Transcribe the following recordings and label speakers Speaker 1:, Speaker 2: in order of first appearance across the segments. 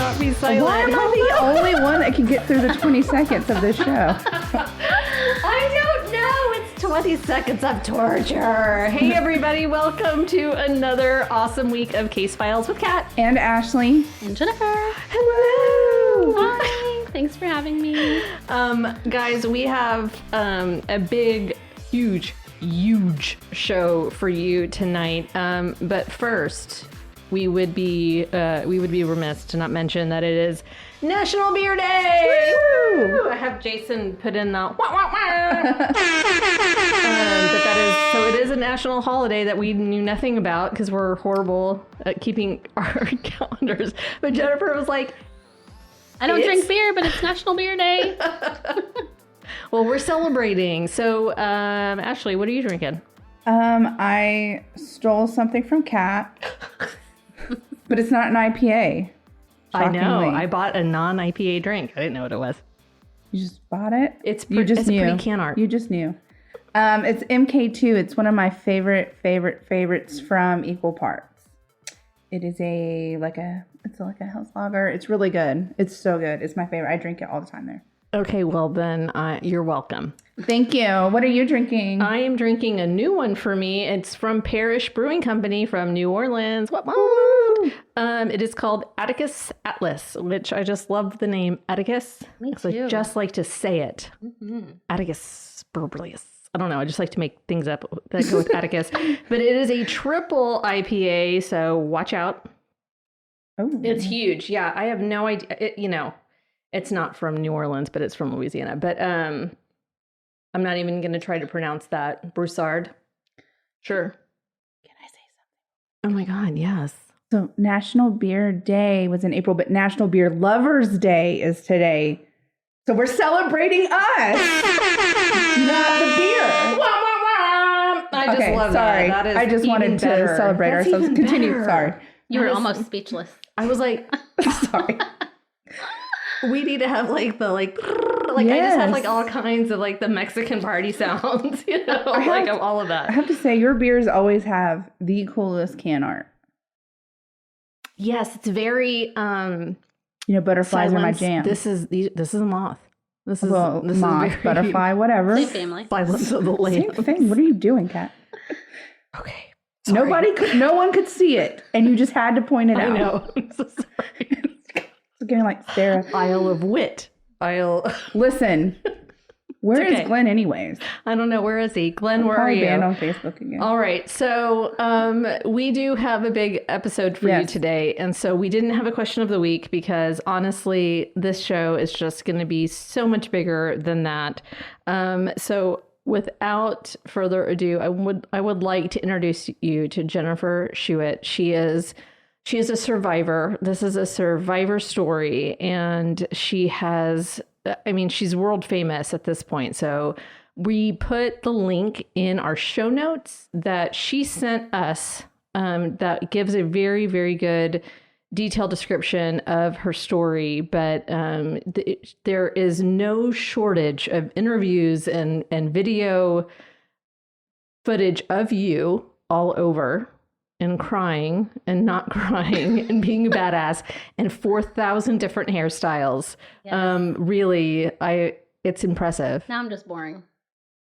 Speaker 1: not be silent.
Speaker 2: Why am I the only one that can get through the 20 seconds of this show?
Speaker 1: I don't know. It's 20 seconds of torture. Hey, everybody. Welcome to another awesome week of Case Files with Kat.
Speaker 2: And Ashley.
Speaker 3: And Jennifer.
Speaker 1: Hello.
Speaker 3: Hi. Thanks for having me.
Speaker 1: Guys, we have a big, huge show for you tonight. But first, we would be remiss to not mention that it is National Beer Day. Woo! I have Jason put in the wah, wah, wah. But it is a national holiday that we knew nothing about because we're horrible at keeping our calendars. But Jennifer was like,
Speaker 3: I don't drink beer, but it's National Beer Day.
Speaker 1: well, we're celebrating. So, Ashley, what are you drinking?
Speaker 2: I stole something from Kat, but it's not an IPA.
Speaker 1: I know.
Speaker 2: Shockingly.
Speaker 1: I bought a non-IPA drink. I didn't know what it was.
Speaker 2: You just bought it?
Speaker 1: It's
Speaker 2: you just knew.
Speaker 1: pretty can art.
Speaker 2: You just knew. It's MK2. It's one of my favorites from Equal Parts. It is like a house lager. It's really good. It's so good. It's my favorite. I drink it all the time there.
Speaker 1: Okay, well then you're welcome.
Speaker 2: Thank you. What are you drinking?
Speaker 1: I am drinking a new one for me. It's from Parish Brewing Company from New Orleans. What? It is called Atticus Atlas, which I just love the name Atticus.
Speaker 3: Me
Speaker 1: So
Speaker 3: too.
Speaker 1: I just like to say it. Mm-hmm. Atticus Burblius. I don't know. I just like to make things up that go with Atticus. But it is a triple IPA, so watch out.
Speaker 2: Oh,
Speaker 1: It's huge. Yeah, I have no idea. It's not from New Orleans, but it's from Louisiana. But I'm not even going to try to pronounce that. Broussard. Sure.
Speaker 2: Can I say something?
Speaker 1: Oh my God, yes.
Speaker 2: So National Beer Day was in April, but National Beer Lovers Day is today. So we're celebrating us, not the beer.
Speaker 1: I just love
Speaker 2: sorry.
Speaker 1: that. That is
Speaker 2: I just wanted to
Speaker 1: better.
Speaker 2: celebrate
Speaker 1: That's
Speaker 2: ourselves.
Speaker 1: even
Speaker 2: Continue.
Speaker 1: better.
Speaker 2: Sorry.
Speaker 3: You were almost speechless.
Speaker 1: I was like,
Speaker 2: Sorry.
Speaker 1: we need to have I just
Speaker 2: Yes.
Speaker 1: have like all kinds of like the Mexican party sounds, of all of that.
Speaker 2: I have to say, your beers always have the coolest can art.
Speaker 1: Yes, it's very
Speaker 2: Butterflies are my
Speaker 1: Silence.
Speaker 2: jam.
Speaker 1: This is a moth. This is
Speaker 2: moth,
Speaker 1: very
Speaker 2: butterfly, whatever.
Speaker 3: Same family.
Speaker 1: Silence of the
Speaker 2: Same
Speaker 1: Lambs.
Speaker 2: thing. What are you doing, Kat?
Speaker 1: Okay. Sorry.
Speaker 2: No one could see it, and you just had to point it
Speaker 1: I
Speaker 2: out.
Speaker 1: know. I'm so sorry.
Speaker 2: It's getting like Sarah.
Speaker 1: Isle of Wit.
Speaker 2: Listen, where
Speaker 1: It's
Speaker 2: is
Speaker 1: okay.
Speaker 2: Glenn anyways?
Speaker 1: I don't know. Where is he? Glenn, where are
Speaker 2: Probably
Speaker 1: you?
Speaker 2: banned on Facebook again.
Speaker 1: All right. So we do have a big episode for you today. And so we didn't have a question of the week because honestly, this show is just going to be so much bigger than that. So without further ado, I would like to introduce you to Jennifer Schuett. She is a survivor. This is a survivor story. And she's world famous at this point. So we put the link in our show notes that she sent us that gives a very, very good detailed description of her story. But there is no shortage of interviews and video footage of you all over and crying and not crying and being a badass and 4,000 different hairstyles.
Speaker 3: Yes.
Speaker 1: Really, it's impressive.
Speaker 3: Now I'm just boring.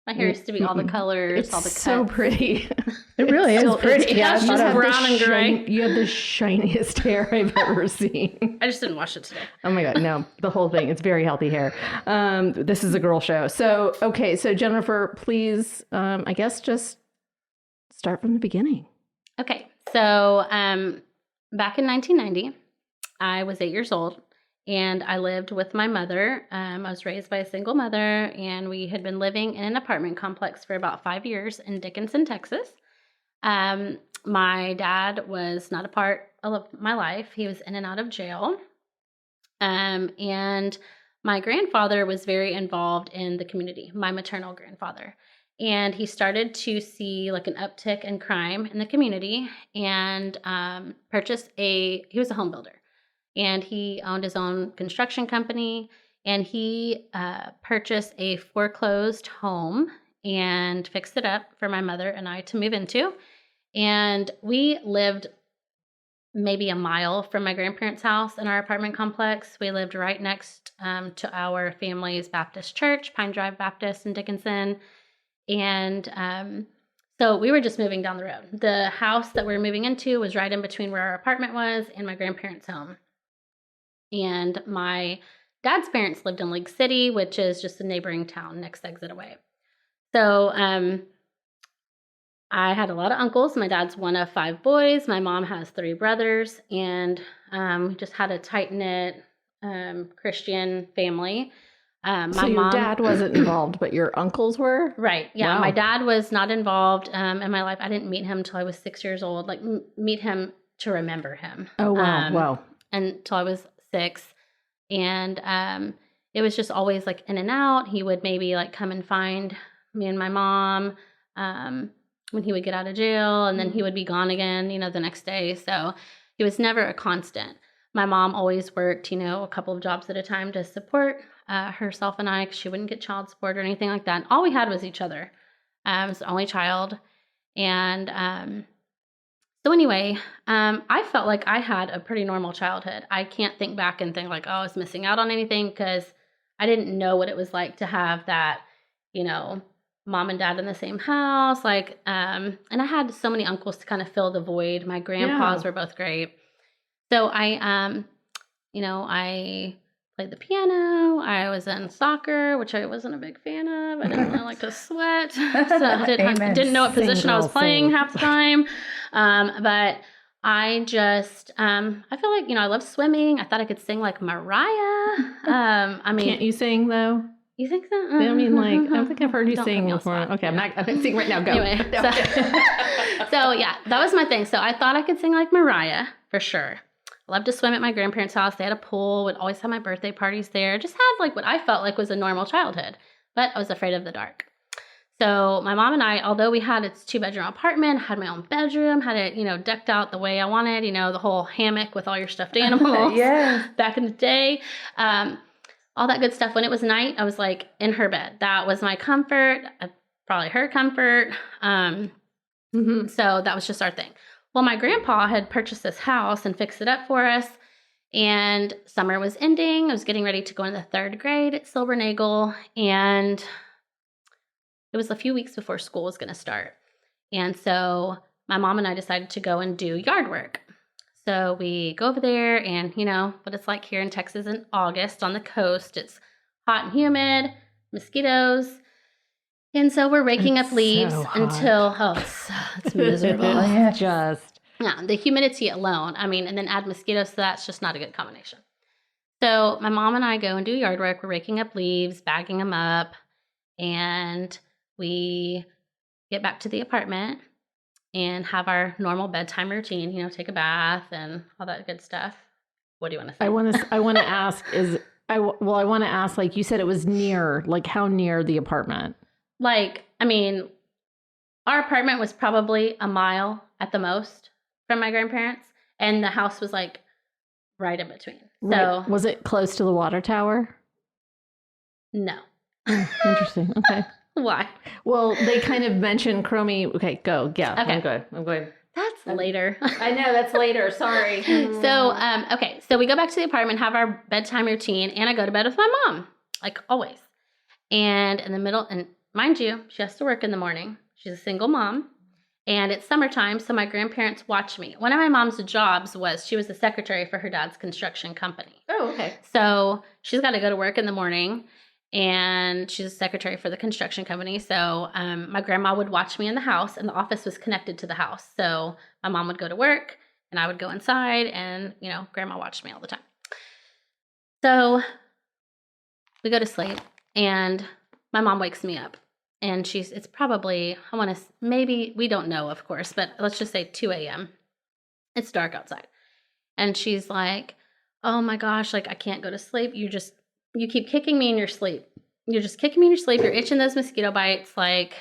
Speaker 3: My hair used to be all the colors,
Speaker 1: It's
Speaker 3: all the cuts.
Speaker 1: so pretty.
Speaker 2: It really is pretty.
Speaker 3: Yeah, it's just
Speaker 1: You have the
Speaker 3: brown and gray.
Speaker 1: You have the shiniest hair I've ever seen.
Speaker 3: I just didn't wash it today.
Speaker 1: Oh my God, no, the whole thing. It's very healthy hair. This is a girl show. So, okay, so Jennifer, please, I guess just start from the beginning.
Speaker 3: Okay, so back in 1990, I was 8 years old, and I lived with my mother. I was raised by a single mother, and we had been living in an apartment complex for about 5 years in Dickinson, Texas. My dad was not a part of my life. He was in and out of jail. And my grandfather was very involved in the community, my maternal grandfather. And he started to see like an uptick in crime in the community and he was a home builder. And he owned his own construction company. And he purchased a foreclosed home and fixed it up for my mother and I to move into. And we lived maybe a mile from my grandparents' house in our apartment complex. We lived right next to our family's Baptist church, Pine Drive Baptist in Dickinson. And so we were just moving down the road. The house that we were moving into was right in between where our apartment was and my grandparents' home. And my dad's parents lived in League City, which is just a neighboring town next exit away. So I had a lot of uncles. My dad's one of 5 boys. My mom has 3 brothers. And we just had a tight-knit Christian family.
Speaker 1: So your dad wasn't involved, but your uncles were?
Speaker 3: Right. Yeah.
Speaker 1: Wow.
Speaker 3: My dad was not involved in my life. I didn't meet him until I was 6 years old, like meet him to remember him.
Speaker 1: Oh, wow. Wow.
Speaker 3: Until I was 6. And it was just always like in and out. He would maybe like come and find me and my mom when he would get out of jail, and then he would be gone again, the next day. So he was never a constant. My mom always worked, a couple of jobs at a time to support herself and I, because she wouldn't get child support or anything like that. And all we had was each other. I was the only child. And so anyway, I felt like I had a pretty normal childhood. I can't think back and think like, oh, I was missing out on anything, because I didn't know what it was like to have that, mom and dad in the same house. And I had so many uncles to kind of fill the void. My grandpas were both great. So I played the piano. I was in soccer, which I wasn't a big fan of. I didn't really like to sweat. So I didn't know what position I was playing half the time. But I just, I feel like, I love swimming. I thought I could sing like Mariah.
Speaker 1: Can't you sing though?
Speaker 3: You think so?
Speaker 1: I don't think I've heard you sing before. Okay, I'm going to sing right now. Go.
Speaker 3: Anyway, so yeah, that was my thing. So I thought I could sing like Mariah for sure. Loved to swim at my grandparents' house. They had a pool, would always have my birthday parties there. Just had like what I felt like was a normal childhood, but I was afraid of the dark. So my mom and I, although we had its 2-bedroom apartment, had my own bedroom, had it, decked out the way I wanted, the whole hammock with all your stuffed animals back in the day, all that good stuff. When it was night, I was like in her bed. That was my comfort, probably her comfort. So that was just our thing. Well, my grandpa had purchased this house and fixed it up for us, and summer was ending. I was getting ready to go into the 3rd grade at Silvernagle, and it was a few weeks before school was going to start. And so my mom and I decided to go and do yard work. So we go over there, and what it's like here in Texas in August on the coast. It's hot and humid, mosquitoes. And so we're raking up leaves until, it's miserable. The humidity alone. And then add mosquitoes to that. It's just not a good combination. So my mom and I go and do yard work. We're raking up leaves, bagging them up, and we get back to the apartment and have our normal bedtime routine, take a bath and all that good stuff. What do you want to say?
Speaker 1: I want to ask like you said, it was near, like how near the apartment?
Speaker 3: Our apartment was probably a mile at the most from my grandparents, and the house was like right in between.
Speaker 1: Right. So was it close to the water tower?
Speaker 3: No.
Speaker 1: Interesting. Okay.
Speaker 3: Why?
Speaker 1: Well, they kind of mentioned Chromie. Okay, go. Yeah.
Speaker 3: Okay.
Speaker 1: I'm going.
Speaker 3: That's later.
Speaker 1: I know, that's later. Sorry.
Speaker 3: So we go back to the apartment, have our bedtime routine, and I go to bed with my mom, like always. And in the middle, and mind you, she has to work in the morning. She's a single mom, and it's summertime, so my grandparents watch me. One of my mom's jobs was she was the secretary for her dad's construction company.
Speaker 1: Oh, okay.
Speaker 3: So she's got to go to work in the morning, and she's a secretary for the construction company. So my grandma would watch me in the house, and the office was connected to the house. So my mom would go to work, and I would go inside, and, grandma watched me all the time. So we go to sleep, and my mom wakes me up, and it's probably, maybe, we don't know, of course, but let's just say 2 a.m. It's dark outside. And she's like, oh my gosh, like I can't go to sleep. You keep kicking me in your sleep. You're just kicking me in your sleep. You're itching those mosquito bites. Like,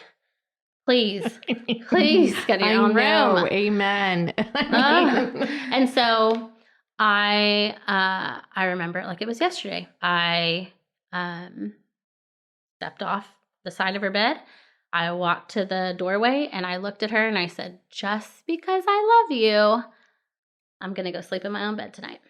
Speaker 3: please get your own room.
Speaker 1: Amen.
Speaker 3: And so I remember it like it was yesterday. I stepped off the side of her bed. I walked to the doorway, and I looked at her, and I said, just because I love you I'm going to go sleep in my own bed tonight.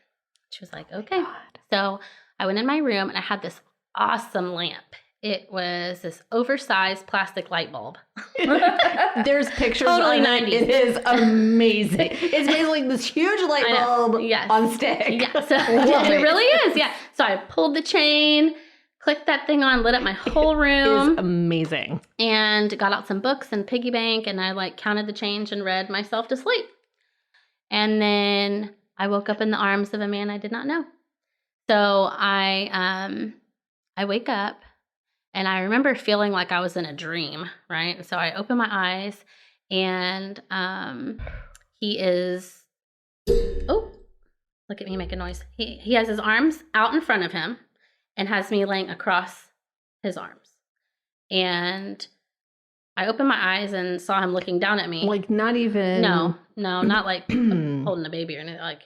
Speaker 3: She was like, okay. So I went in my room and I had this awesome lamp. It was this oversized plastic light bulb.
Speaker 1: There's pictures
Speaker 3: Totally
Speaker 1: on
Speaker 3: 90s.
Speaker 1: It is amazing. It's basically this huge light bulb on stick.
Speaker 3: Yeah, so it really is. Yeah. So I pulled the chain, clicked that thing on, lit up my whole room.
Speaker 1: It's amazing.
Speaker 3: And got out some books and piggy bank, and I like counted the change and read myself to sleep. And then I woke up in the arms of a man I did not know. So I wake up. And I remember feeling like I was in a dream, right? And so I open my eyes, and he is, oh, look at me make a noise. He has his arms out in front of him and has me laying across his arms. And I opened my eyes and saw him looking down at me.
Speaker 1: Like not even...
Speaker 3: No, not like holding a baby or anything. Like,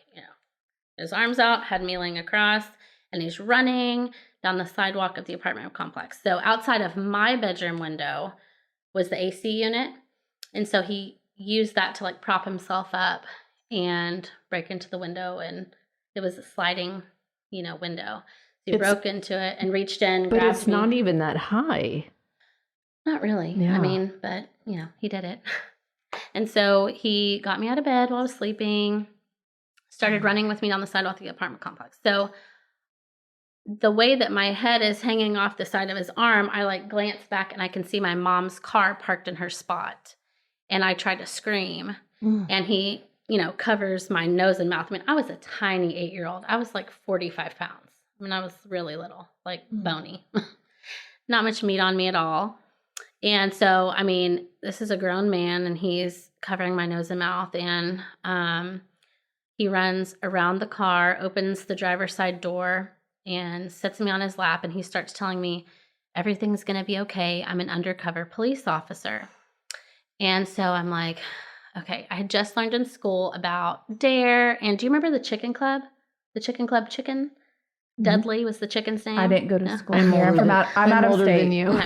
Speaker 3: his arms out, had me laying across, and he's running down the sidewalk of the apartment complex. So outside of my bedroom window was the AC unit. And so he used that to like prop himself up and break into the window. And it was a sliding, window. So he broke into it and reached in,
Speaker 1: but
Speaker 3: grabbed
Speaker 1: it's
Speaker 3: me.
Speaker 1: not even that high.
Speaker 3: Not really.
Speaker 1: Yeah.
Speaker 3: I mean, but he did it. And so he got me out of bed while I was sleeping, started running with me down the sidewalk of the apartment complex. So the way that my head is hanging off the side of his arm, I like glance back and I can see my mom's car parked in her spot. And I tried to scream and he, covers my nose and mouth. I mean, I was a tiny 8-year-old. I was like 45 pounds. I mean, I was really little, like bony, not much meat on me at all. And so, I mean, this is a grown man and he's covering my nose and mouth, and he runs around the car, opens the driver's side door, and sits me on his lap, and he starts telling me, everything's going to be okay. I'm an undercover police officer. And so I'm like, okay, I had just learned in school about DARE. And do you remember the Chicken Club? The Chicken Club chicken? Mm-hmm. Dudley was the chicken's name.
Speaker 2: I didn't go to school here. I'm out of
Speaker 1: older
Speaker 2: state.
Speaker 1: than you.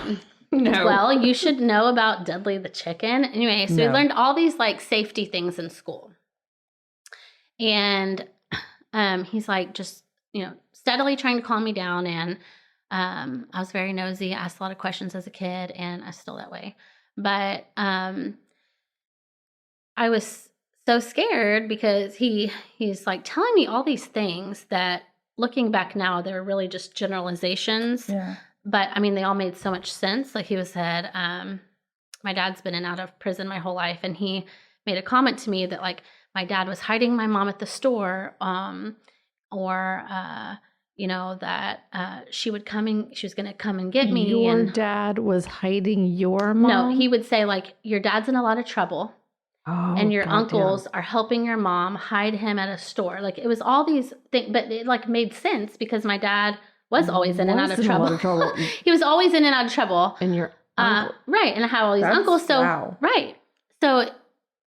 Speaker 3: No. Well, you should know about Dudley the chicken. Anyway, so we learned all these like safety things in school. And he's like just, steadily trying to calm me down. And I was very nosy. I asked a lot of questions as a kid, and I'm still that way. But I was so scared because he's like telling me all these things that, looking back now, they're really just generalizations.
Speaker 2: Yeah.
Speaker 3: But I mean, they all made so much sense. Like he said, my dad's been in and out of prison my whole life. And he made a comment to me that like my dad was hiding my mom at the store, that she was going to come and get me.
Speaker 1: Your dad was hiding your mom?
Speaker 3: No, he would say like, your dad's in a lot of trouble. And your uncles are helping your mom hide him at a store. Like it was all these things, but it like made sense because my dad was always in and out of trouble. He was always in and out of trouble.
Speaker 1: And your uncle.
Speaker 3: Right. And I have all these uncles. So,
Speaker 2: wow.
Speaker 3: Right. So,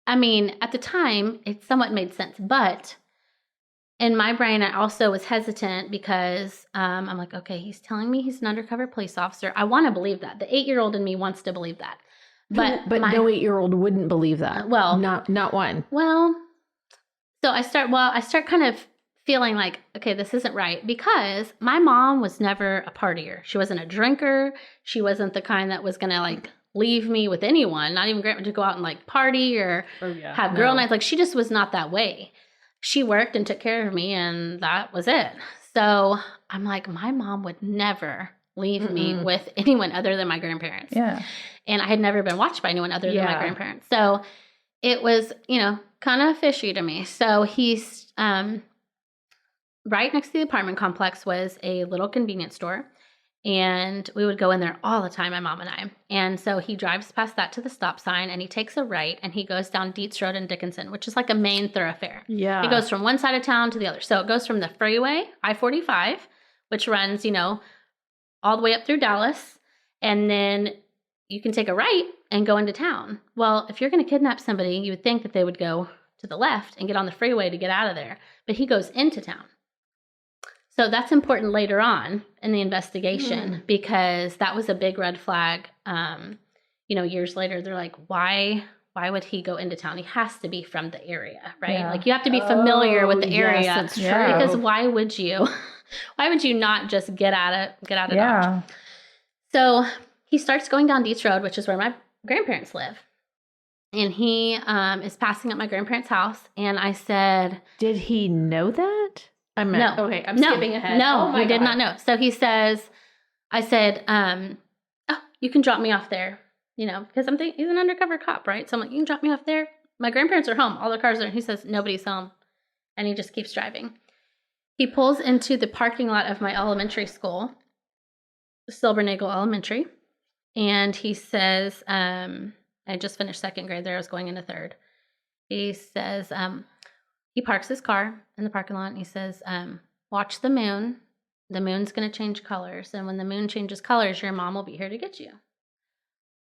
Speaker 3: I mean, at the time, it somewhat made sense. But in my brain, I also was hesitant because I'm like, okay, he's telling me he's an undercover police officer. I want to believe that. The 8-year-old in me wants to believe that. But
Speaker 1: no 8-year-old wouldn't believe that.
Speaker 3: Well,
Speaker 1: not one.
Speaker 3: Well, so I start kind of feeling like, okay, this isn't right, because my mom was never a partier. She wasn't a drinker. She wasn't the kind that was going to like leave me with anyone, not even grant me to go out and like party or have girl nights. Like she just was not that way. She worked and took care of me, and that was it. So I'm like, my mom would never leave me with anyone other than my grandparents.
Speaker 2: Yeah.
Speaker 3: And I had never been watched by anyone other than my grandparents. So it was, kind of fishy to me. So he's right next to the apartment complex was a little convenience store. And we would go in there all the time, my mom and I. And so he drives past that to the stop sign, and he takes a right, and he goes down Dietz Road in Dickinson, which is like a main thoroughfare.
Speaker 1: Yeah.
Speaker 3: It goes from one side of town to the other. So it goes from the freeway, I-45, which runs, all the way up through Dallas. And then you can take a right and go into town. Well, if you're going to kidnap somebody, you would think that they would go to the left and get on the freeway to get out of there. But he goes into town. So that's important later on in the investigation because that was a big red flag. Years later, they're like, why why would he go into town? He has to be from the area, right?
Speaker 2: Yeah.
Speaker 3: Like you have to be familiar with the area.
Speaker 1: Yes, that's true.
Speaker 2: Yeah.
Speaker 3: Because why would you not just get at it Dodge?
Speaker 2: Yeah.
Speaker 3: So he starts going down Dietz Road, which is where my grandparents live. And he is passing up my grandparents' house. And I said,
Speaker 1: Did he know that?
Speaker 3: no.
Speaker 1: Okay, I'm skipping ahead.
Speaker 3: No,
Speaker 1: Oh my
Speaker 3: he did
Speaker 1: God.
Speaker 3: not know. So he says, I said, oh, you can drop me off there, because I'm thinking he's an undercover cop, right? So I'm like, you can drop me off there. My grandparents are home. All their cars are. He says, nobody's home. And he just keeps driving. He pulls into the parking lot of my elementary school, Silbernagel Elementary. And he says, I just finished second grade there. I was going into third. He says, he parks his car in the parking lot and he says, watch the moon. The moon's going to change colors. And when the moon changes colors, your mom will be here to get you.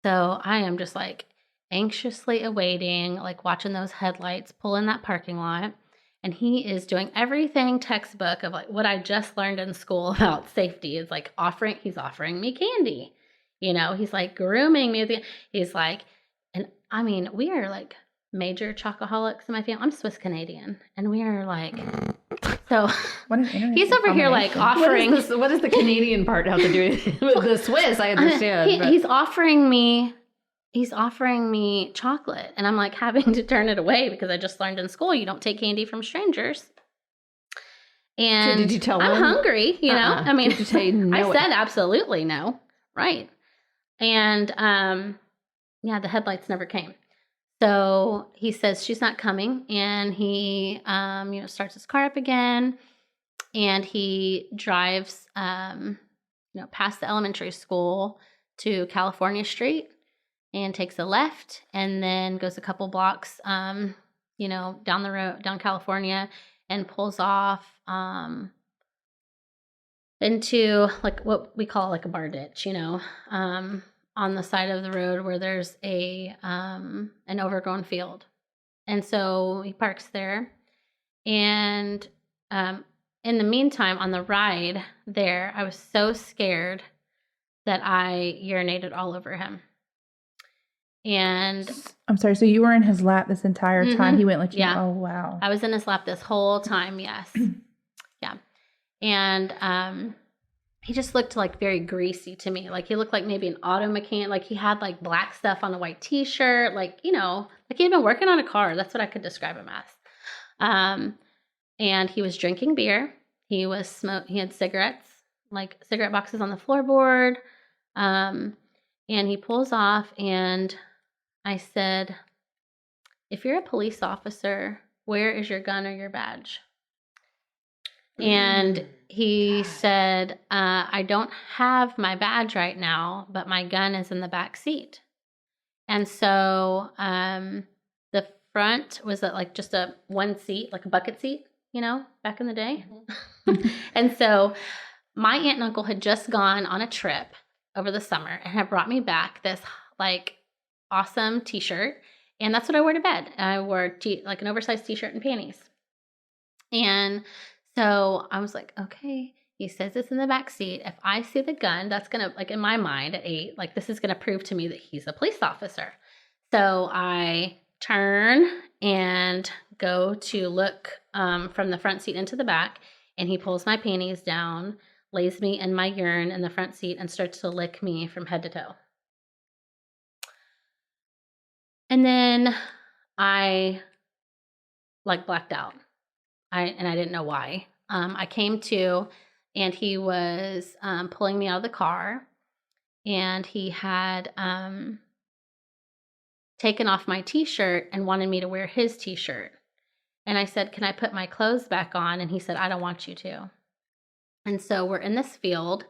Speaker 3: So I am just like anxiously awaiting, like watching those headlights pull in that parking lot. And he is doing everything textbook of like what I just learned in school about safety. Is like he's offering me candy. He's like grooming me. He's like, and I mean, we are like major chocoholics in my family. I'm Swiss Canadian, and we are like, so he's over here like offering.
Speaker 1: What does the Canadian part have to do with the Swiss? I understand.
Speaker 3: He's offering me chocolate, and I'm like having to turn it away because I just learned in school you don't take candy from strangers. And
Speaker 1: so did you tell him?
Speaker 3: I'm hungry, I mean,
Speaker 1: did you say no?
Speaker 3: I said absolutely no, right? And the headlights never came. So he says she's not coming, and he starts his car up again, and he drives past the elementary school to California Street and takes a left, and then goes a couple blocks down the road, down California, and pulls off into like what we call like a bar ditch, on the side of the road where there's an overgrown field. And so he parks there. And in the meantime, on the ride there, I was so scared that I urinated all over him. And
Speaker 2: I'm sorry, so you were in his lap this entire time? He went like,
Speaker 3: yeah.
Speaker 2: Oh, wow.
Speaker 3: I was in his lap this whole time, yes. Yeah. And he just looked like very greasy to me. Like he looked like maybe an auto mechanic. Like he had like black stuff on a white t-shirt. Like, like he'd been working on a car. That's what I could describe him as. And he was drinking beer. He had cigarettes, like cigarette boxes on the floorboard. And he pulls off, and I said, if you're a police officer, where is your gun or your badge? And he said, I don't have my badge right now, but my gun is in the back seat. And so the front was like just a one seat, like a bucket seat, back in the day. And so my aunt and uncle had just gone on a trip over the summer and had brought me back this like awesome t-shirt. And that's what I wore to bed. I wore like an oversized t-shirt and panties. And so I was like, okay, he says it's in the back seat. If I see the gun, that's going to, like in my mind at 8, like this is going to prove to me that he's a police officer. So I turn and go to look from the front seat into the back, and he pulls my panties down, lays me in my urine in the front seat, and starts to lick me from head to toe. And then I like blacked out. I didn't know why. I came to, and he was pulling me out of the car, and he had taken off my t-shirt and wanted me to wear his t-shirt. And I said, can I put my clothes back on? And he said, I don't want you to. And so we're in this field.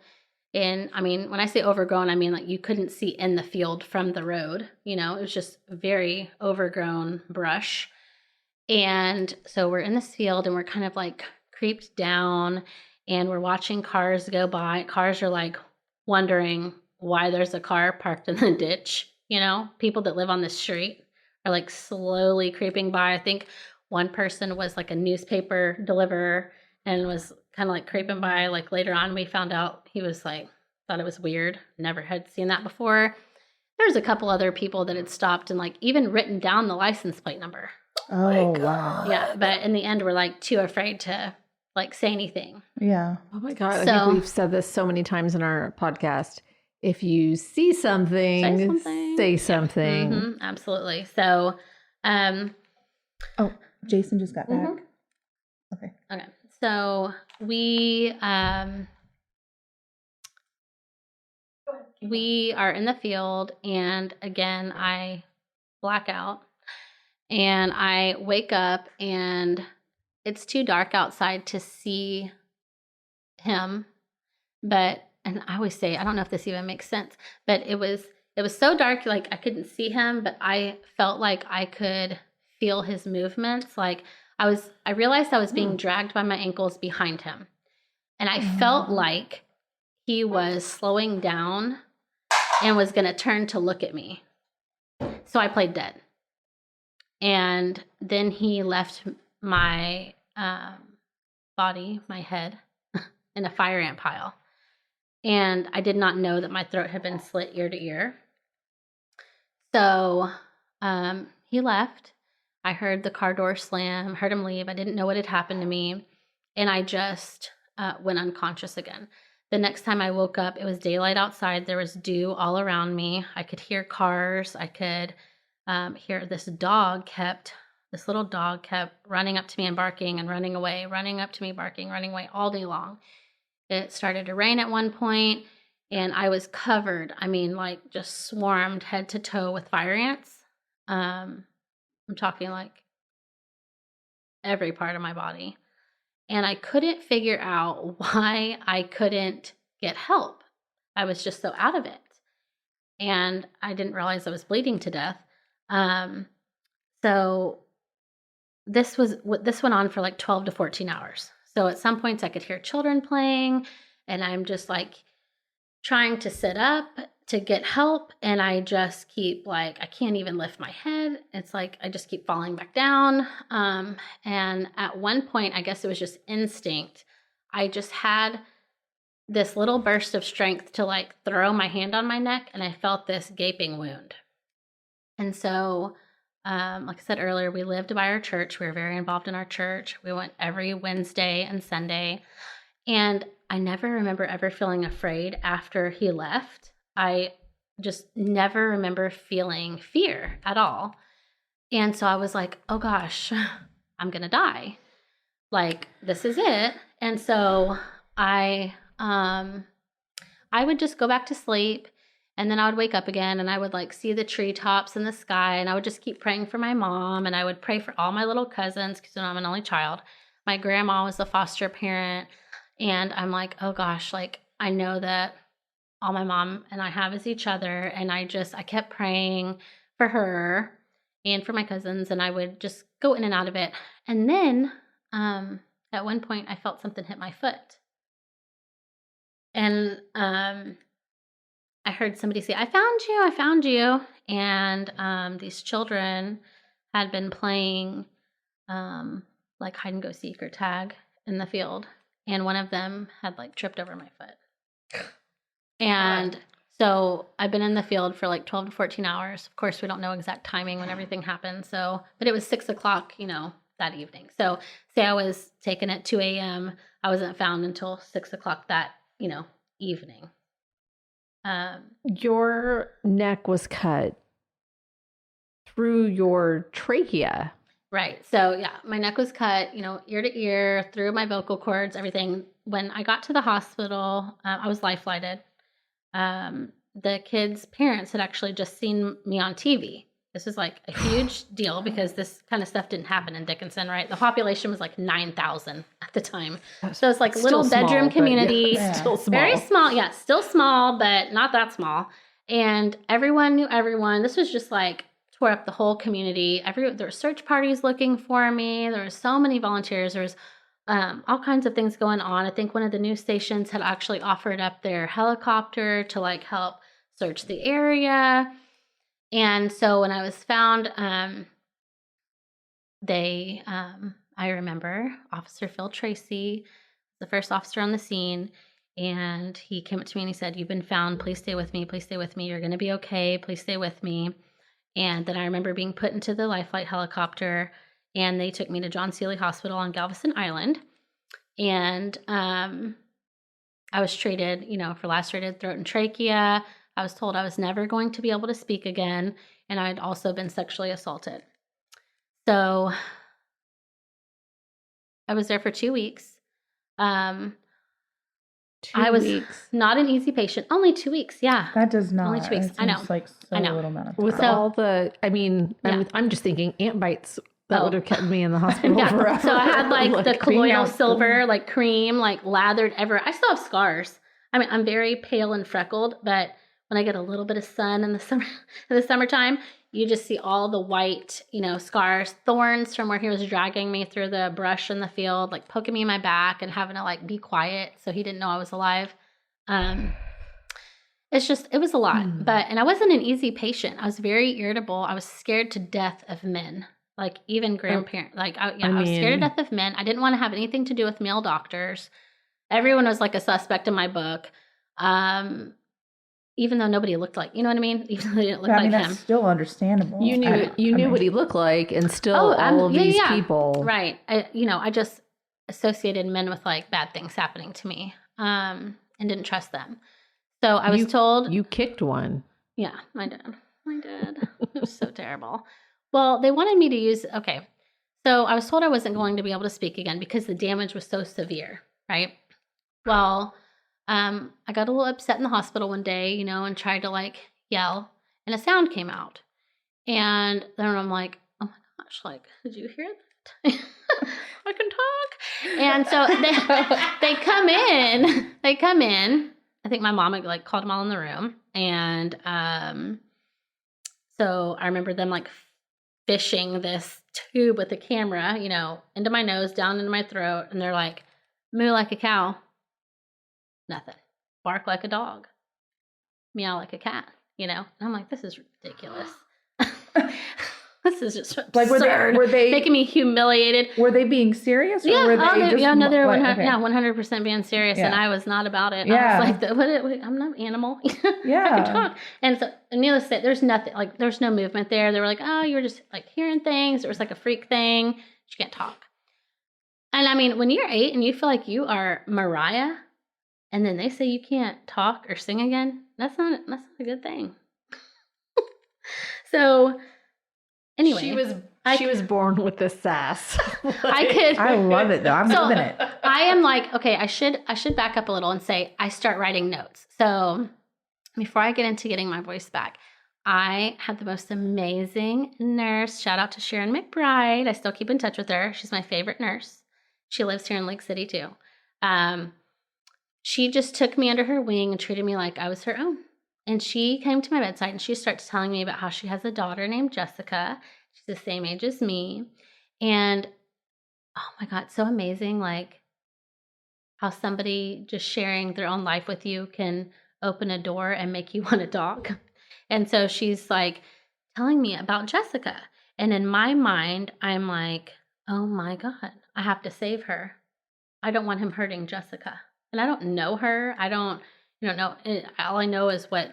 Speaker 3: And I mean, when I say overgrown, I mean like you couldn't see in the field from the road. It was just very overgrown brush. And so we're in this field, and we're kind of like creeped down, and we're watching cars go by. Cars are like wondering why there's a car parked in the ditch. People that live on the street are like slowly creeping by. I think one person was like a newspaper deliverer and was kind of like creeping by. Like later on, we found out he was like, thought it was weird. Never had seen that before. was a couple other people that had stopped and like even written down the license plate number.
Speaker 2: Oh, wow.
Speaker 3: Yeah, but in the end, we're like too afraid to like say anything.
Speaker 2: Yeah.
Speaker 1: Oh my God. I
Speaker 3: So-
Speaker 1: think we've said this so many times in our podcast. If you see something, say something.
Speaker 3: Mhm, absolutely. So,
Speaker 2: Oh, Jason just got back. Okay.
Speaker 3: okay. So we are in the field, and again, I black out, and I wake up, and it's too dark outside to see him. And I always say, I don't know if this even makes sense, but it was so dark, like I couldn't see him, but I felt like I could feel his movements. Like I realized I was being dragged by my ankles behind him. And I felt like he was slowing down and was going to turn to look at me. So I played dead. And then he left my body, my head, in a fire ant pile. And I did not know that my throat had been slit ear to ear. So he left. I heard the car door slam, heard him leave. I didn't know what had happened to me. And I just went unconscious again. The next time I woke up, it was daylight outside. There was dew all around me. I could hear cars. I could hear this little dog kept running up to me and barking and running away, running up to me, barking, running away all day long. It started to rain at one point, and I was covered. I mean, like just swarmed head to toe with fire ants. I'm talking like every part of my body. And I couldn't figure out why I couldn't get help. I was just so out of it. And I didn't realize I was bleeding to death. So this went on for like 12 to 14 hours. So at some points I could hear children playing, and I'm just like trying to sit up to get help. And I just keep like, I can't even lift my head. It's like, I just keep falling back down. And at one point, I guess it was just instinct. I just had this little burst of strength to like throw my hand on my neck, and I felt this gaping wound. And so, like I said earlier, we lived by our church. We were very involved in our church. We went every Wednesday and Sunday. And I never remember ever feeling afraid after he left. I just never remember feeling fear at all. And so I was like, oh gosh, I'm going to die. Like, this is it. And so I would just go back to sleep. And then I would wake up again, and I would like see the treetops in the sky, and I would just keep praying for my mom, and I would pray for all my little cousins because I'm an only child. My grandma was the foster parent, and I'm like, oh gosh, like I know that all my mom and I have is each other, and I kept praying for her and for my cousins, and I would just go in and out of it. And then at one point, I felt something hit my foot, and I heard somebody say, I found you. And these children had been playing like hide and go seek or tag in the field. And one of them had like tripped over my foot. And so I've been in the field for like 12 to 14 hours. Of course, we don't know exact timing when everything happened. So, but it was 6 o'clock, that evening. So say I was taken at 2 a.m. I wasn't found until 6 o'clock that, evening.
Speaker 1: Your neck was cut through your trachea.
Speaker 3: Right. So yeah, my neck was cut, ear to ear, through my vocal cords, everything. When I got to the hospital, I was life flighted. The kids' parents had actually just seen me on TV. This was like a huge deal because this kind of stuff didn't happen in Dickinson, right? The population was like 9,000 at the time. So it's like a little bedroom community.
Speaker 1: Still small.
Speaker 3: Very small. Yeah, still small, but not that small. And everyone knew everyone. This was just like tore up the whole community. There were search parties looking for me. There were so many volunteers. There was all kinds of things going on. I think one of the news stations had actually offered up their helicopter to like help search the area. And so when I was found, I remember Officer Phil Tracy, the first officer on the scene, And he came up to me and he said, "You've been found. Please stay with me. Please stay with me. You're going to be okay. Please stay with me." And then I remember being put into the life flight helicopter, and they took me to John Sealy Hospital on Galveston Island. And I was treated, for lacerated throat and trachea. I was told I was never going to be able to speak again, and I had also been sexually assaulted. So I was there for 2 weeks. I was not an easy patient. Only 2 weeks, yeah.
Speaker 2: That does not.
Speaker 3: Only 2 weeks. I know.
Speaker 2: Like so
Speaker 3: I know.
Speaker 2: little amount of time.
Speaker 1: With all the, I'm just thinking ant bites. That would have kept me in the hospital
Speaker 3: Yeah.
Speaker 1: forever.
Speaker 3: So I had the colloidal silver, cream, lathered everywhere. I still have scars. I'm very pale and freckled, but when I get a little bit of sun in the summertime, you just see all the white, scars, thorns from where he was dragging me through the brush in the field, poking me in my back and having to be quiet so he didn't know I was alive. It was a lot. And I wasn't an easy patient. I was very irritable. I was scared to death of men, even grandparents. I was scared to death of men. I didn't want to have anything to do with male doctors. Everyone was a suspect in my book. Even though nobody looked like, you know what I mean? Even though they didn't look like him.
Speaker 2: That's still understandable.
Speaker 1: You knew what he looked like, and still all of these people.
Speaker 3: Right. I just associated men with bad things happening to me, and didn't trust them. So I was told.
Speaker 1: You kicked one.
Speaker 3: Yeah, I did. It was so terrible. Well, they wanted me to use, so I was told I wasn't going to be able to speak again because the damage was so severe, right? Well, I got a little upset in the hospital one day, and tried to yell, and a sound came out. And then I'm like, oh my gosh, did you hear that? I can talk. And so they come in. I think my mom had called them all in the room. And so I remember them fishing this tube with a camera, into my nose, down into my throat. And they're like, moo like a cow. Nothing. Bark like a dog. Meow like a cat, And I'm like, this is ridiculous. This is just absurd.
Speaker 2: Were they
Speaker 3: making me humiliated?
Speaker 2: Were they being serious? Or
Speaker 3: Yeah,
Speaker 2: were they
Speaker 3: they were 100% being serious, and I was not about it.
Speaker 2: Yeah.
Speaker 3: I was what, I'm not an animal.
Speaker 2: Yeah.
Speaker 3: I can talk. And so, needless to say, there's nothing, there's no movement there. They were like, oh, you were just hearing things. It was a freak thing. You can't talk. And when you're 8 and you feel like you are Mariah, and then they say you can't talk or sing again, that's not a good thing. So anyway,
Speaker 1: she was born with this sass.
Speaker 2: I love it though. I'm loving it.
Speaker 3: I am I should back up a little and say I start writing notes. So before I get into getting my voice back, I had the most amazing nurse. Shout out to Sharon McBride. I still keep in touch with her. She's my favorite nurse. She lives here in Lake City too. She just took me under her wing and treated me like I was her own. And she came to my bedside and she starts telling me about how she has a daughter named Jessica. She's the same age as me. And oh my God, so amazing. How somebody just sharing their own life with you can open a door and make you want to talk. And so she's telling me about Jessica. And in my mind, I'm like, oh my God, I have to save her. I don't want him hurting Jessica. And I don't know her. I don't know. All I know is what,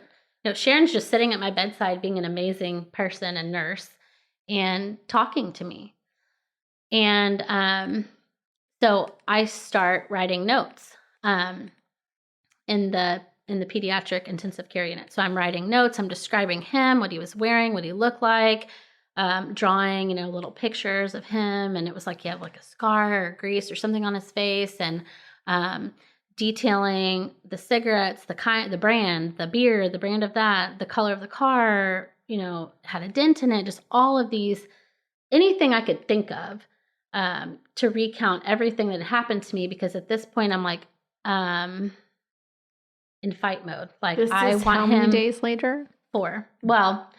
Speaker 3: Sharon's just sitting at my bedside being an amazing person and nurse and talking to me. And so I start writing notes in the pediatric intensive care unit. So I'm writing notes. I'm describing him, what he was wearing, what he looked like, drawing, little pictures of him. And it was he had a scar or grease or something on his face. And detailing the cigarettes, the brand, the beer, the brand of that, the color of the car, had a dent in it, just all of these, anything I could think of to recount everything that happened to me, because at this point I'm in fight mode. I want
Speaker 1: how many days later?
Speaker 3: 4. Well,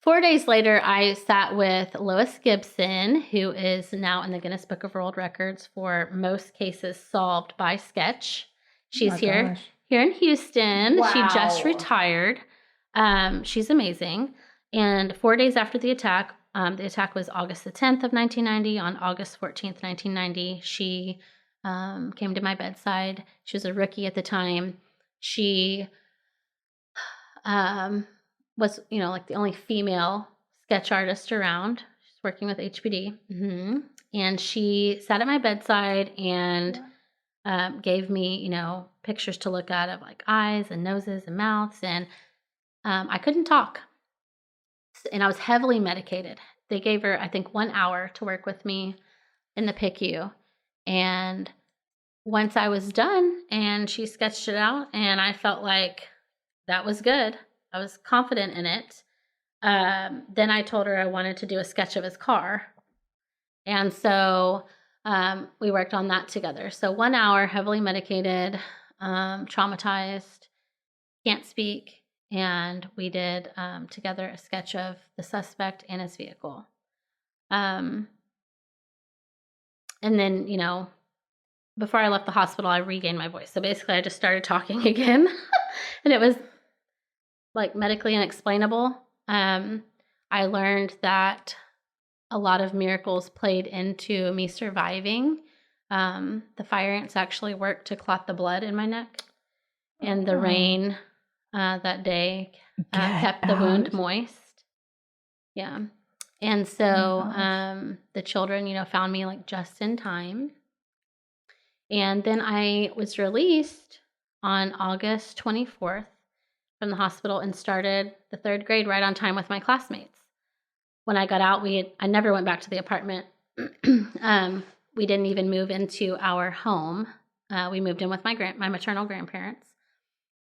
Speaker 3: 4 days later, I sat with Lois Gibson, who is now in the Guinness Book of World Records for most cases solved by sketch. She's here in Houston.
Speaker 2: Wow.
Speaker 3: She just retired. She's amazing. And 4 days after the attack was August the 10th of 1990. On August 14th, 1990, she came to my bedside. She was a rookie at the time. She was, like the only female sketch artist around. She's working with HPD. And she sat at my bedside and gave me, pictures to look at of like eyes and noses and mouths. And I couldn't talk. And I was heavily medicated. They gave her, I think, 1 hour to work with me in the PICU. And once I was done and she sketched it out and I felt like that was good, I was confident in it. Then I told her I wanted to do a sketch of his car. And so we worked on that together. So 1 hour, heavily medicated, traumatized, can't speak. And we did together a sketch of the suspect and his vehicle. And then, before I left the hospital, I regained my voice. So basically, I just started talking again. And it was like medically unexplainable. I learned that a lot of miracles played into me surviving. The fire ants actually worked to clot the blood in my neck. And the rain that day kept the wound moist. Yeah. And so the children, found me like just in time. And then I was released on August 24th from the hospital and started the 3rd grade right on time with my classmates. When I got out, I never went back to the apartment. We didn't even move into our home. We moved in with my maternal grandparents.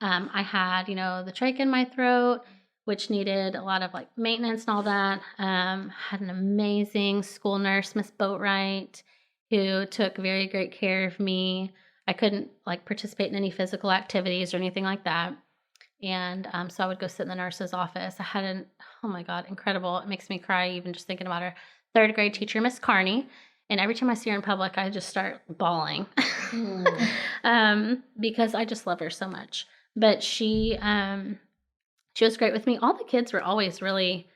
Speaker 3: I had, the trach in my throat, which needed a lot of like maintenance and all that. Had an amazing school nurse, Miss Boatwright, who took very great care of me. I couldn't like participate in any physical activities or anything like that. And so I would go sit in the nurse's office. I had oh my God, incredible. It makes me cry even just thinking about her. 3rd grade teacher, Miss Carney. And every time I see her in public, I just start bawling because I just love her so much. But she was great with me. All the kids were always really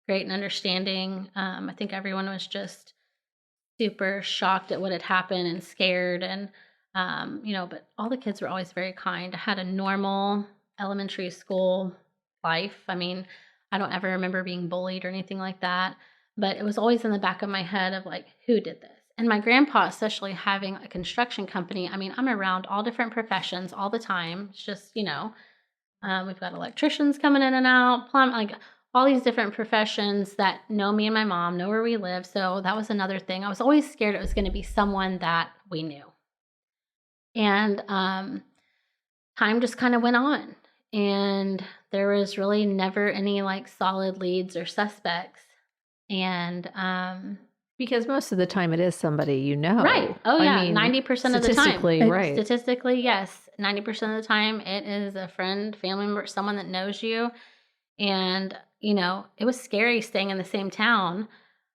Speaker 3: great and understanding. I think everyone was just super shocked at what had happened and scared. And, but all the kids were always very kind. I had a normal elementary school life. I mean, I don't ever remember being bullied or anything like that. But it was always in the back of my head of like, who did this? And my grandpa, especially having a construction company, I mean, I'm around all different professions all the time. It's just, we've got electricians coming in and out, like all these different professions that know me and my mom, know where we live. So that was another thing. I was always scared it was going to be someone that we knew. And time just kind of went on. And there was really never any like solid leads or suspects. And
Speaker 1: because most of the time it is somebody you know.
Speaker 3: Right. Oh, yeah.
Speaker 1: I mean,
Speaker 3: 90% of the time.
Speaker 1: Statistically, right.
Speaker 3: Statistically, yes. 90% of the time it is a friend, family member, someone that knows you. And, it was scary staying in the same town.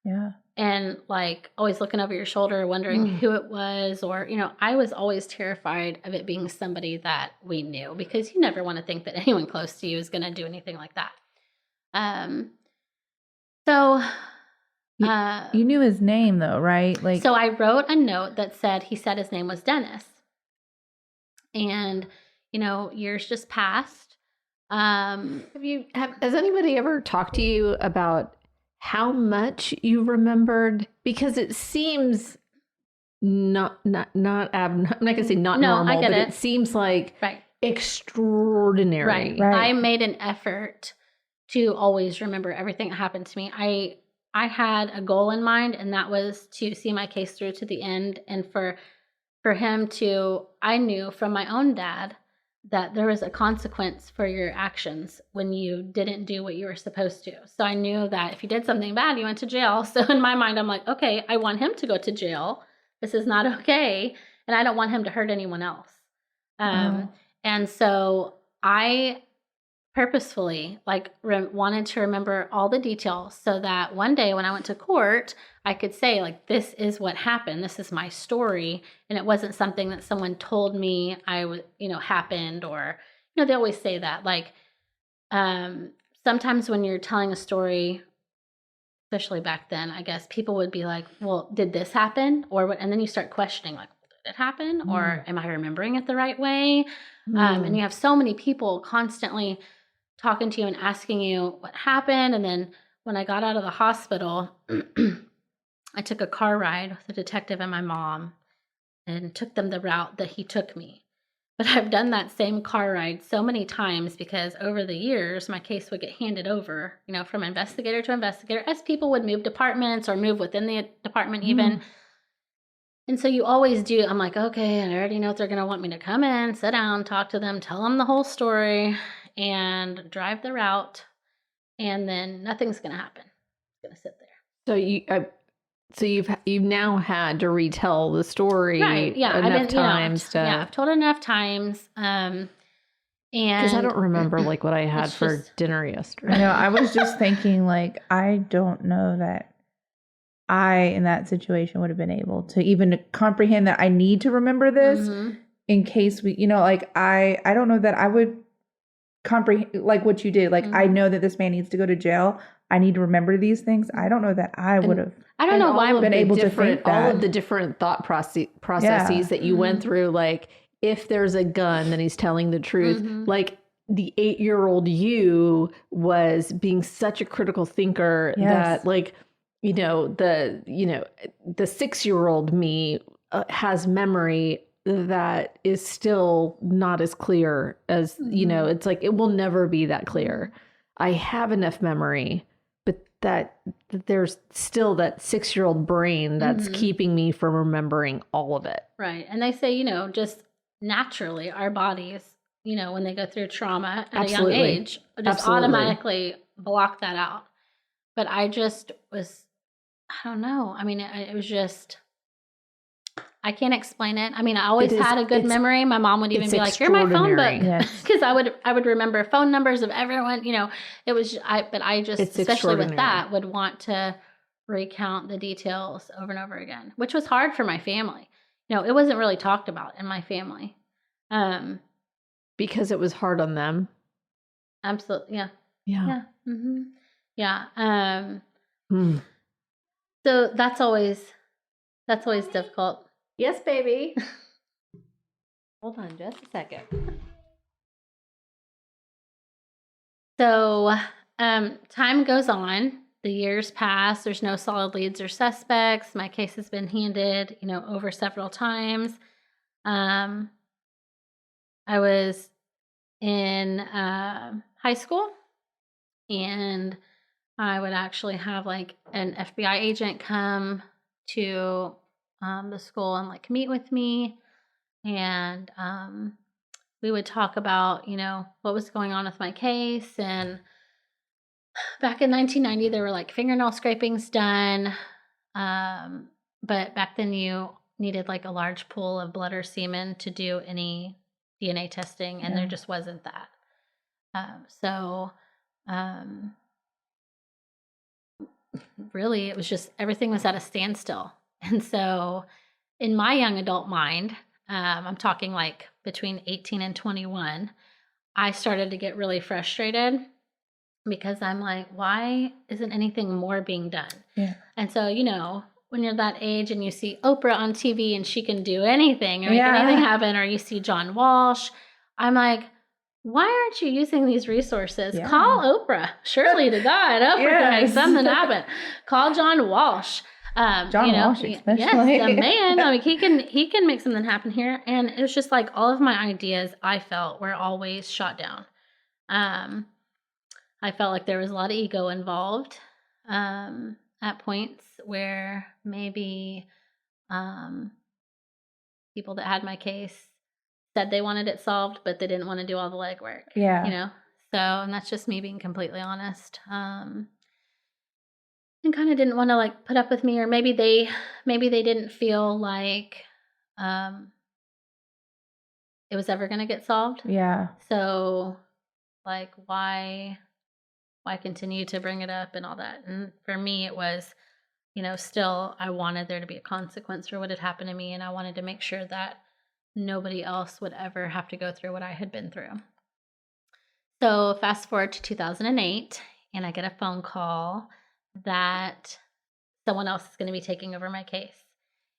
Speaker 2: Yeah.
Speaker 3: And like always looking over your shoulder, wondering who it was. Or, I was always terrified of it being somebody that we knew because you never want to think that anyone close to you is going to do anything like that. So
Speaker 2: you knew his name though, right? Like,
Speaker 3: so I wrote a note that said he said his name was Dennis. And, years just passed.
Speaker 1: Has anybody ever talked to you about how much you remembered? Because it seems I'm not going to say not normal, but it seems like extraordinary.
Speaker 3: Right. I made an effort to always remember everything that happened to me. I had a goal in mind, and that was to see my case through to the end. And for him to, I knew from my own dad that there was a consequence for your actions when you didn't do what you were supposed to. So I knew that if you did something bad, you went to jail. So in my mind, I'm like, okay, I want him to go to jail. This is not okay. And I don't want him to hurt anyone else. And so I purposefully wanted to remember all the details so that one day when I went to court, I could say like, this is what happened. This is my story. And it wasn't something that someone told me happened, or, they always say that like, sometimes when you're telling a story, especially back then, I guess people would be like, well, did this happen? Or what? And then you start questioning like, did it happen? Or am I remembering it the right way? And you have so many people constantly talking to you and asking you what happened. And then when I got out of the hospital, I took a car ride with a detective and my mom and took them the route that he took me. But I've done that same car ride so many times because over the years, my case would get handed over, from investigator to investigator as people would move departments or move within the department even. And so you always do. I'm like, okay, I already know if they're going to want me to come in, sit down, talk to them, tell them the whole story, and drive the route. And then nothing's going to happen. It's going to sit there.
Speaker 1: So you've now had to retell the story enough times to.
Speaker 3: Yeah, I've told it enough times. And
Speaker 1: because I don't remember like what I had for dinner yesterday.
Speaker 2: I know. I was just thinking, like, I don't know that I in that situation would have been able to even comprehend that I need to remember this in case we, like I don't know that I would comprehend like what you did. Like I know that this man needs to go to jail. I need to remember these things. I don't know that I would have.
Speaker 3: I don't know why I've
Speaker 2: been able to think that.
Speaker 1: All of the different thought processes that you went through, like if there's a gun, then he's telling the truth. Like the 8-year-old you was being such a critical thinker that like, the 6-year-old me has memory that is still not as clear as, it's like, it will never be that clear. I have enough memory, but that there's still that 6-year-old brain that's keeping me from remembering all of it.
Speaker 3: Right. And they say, just naturally our bodies, when they go through trauma at a young age, just automatically block that out. But I just was, I don't know. I mean, it was just, I can't explain it. I mean, I always had a good memory. My mom would even be like, "Here's my phone book," because I would remember phone numbers of everyone. It was. But I just, especially with that, would want to recount the details over and over again, which was hard for my family. It wasn't really talked about in my family,
Speaker 1: because it was hard on them.
Speaker 3: Absolutely, yeah,
Speaker 1: yeah,
Speaker 3: yeah. So that's always difficult.
Speaker 1: Yes, baby. Hold on just a second.
Speaker 3: So time goes on. The years pass. There's no solid leads or suspects. My case has been handed, over several times. I was in high school, and I would actually have like an FBI agent come to the school and like meet with me, and we would talk about what was going on with my case. And back in 1990 there were like fingernail scrapings done, but back then you needed like a large pool of blood or semen to do any DNA testing, and there just wasn't that. So really it was just everything was at a standstill. And so in my young adult mind, I'm talking like between 18 and 21, I started to get really frustrated because I'm like, why isn't anything more being done?
Speaker 2: Yeah.
Speaker 3: And so, when you're that age and you see Oprah on TV and she can do anything or make anything happen, or you see John Walsh, I'm like, why aren't you using these resources? Yeah. Call Oprah. Surely to God, Oprah can make something happen. Call John Walsh.
Speaker 2: John Walsh, especially.
Speaker 3: Yes, the man. I mean, he can make something happen here. And it was just like all of my ideas I felt were always shot down. I felt like there was a lot of ego involved at points where maybe people that had my case said they wanted it solved, but they didn't want to do all the legwork.
Speaker 2: Yeah.
Speaker 3: So, and that's just me being completely honest. And kind of didn't want to like put up with me, or maybe they didn't feel like it was ever going to get solved.
Speaker 2: Yeah.
Speaker 3: So like, why continue to bring it up and all that? And for me, it was, still, I wanted there to be a consequence for what had happened to me. And I wanted to make sure that nobody else would ever have to go through what I had been through. So fast forward to 2008, and I get a phone call that someone else is going to be taking over my case.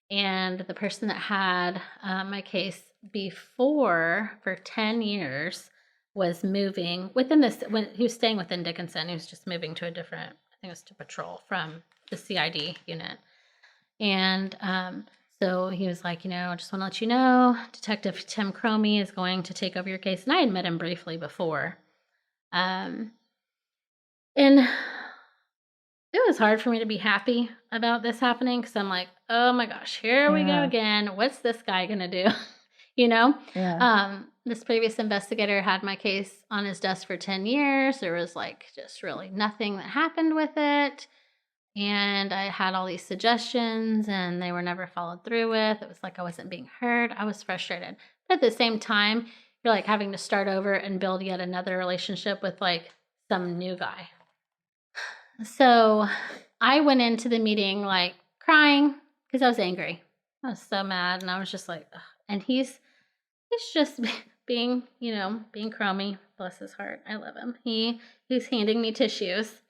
Speaker 3: And the person that had my case before for 10 years was moving within this, when he was staying within Dickinson, he was just moving to a different, I think it was to patrol from the CID unit. And so he was like, I just want to let you know, Detective Tim Cromie is going to take over your case. And I had met him briefly before. And it was hard for me to be happy about this happening because I'm like, oh my gosh, here we go again. What's this guy going to do?
Speaker 2: Yeah.
Speaker 3: This previous investigator had my case on his desk for 10 years. There was like just really nothing that happened with it. And I had all these suggestions and they were never followed through with. It was like I wasn't being heard. I was frustrated. But at the same time, you're like having to start over and build yet another relationship with like some new guy. So I went into the meeting like crying because I was angry. I was so mad. And I was just like, ugh. And he's just being Cromie. Bless his heart. I love him. He's handing me tissues.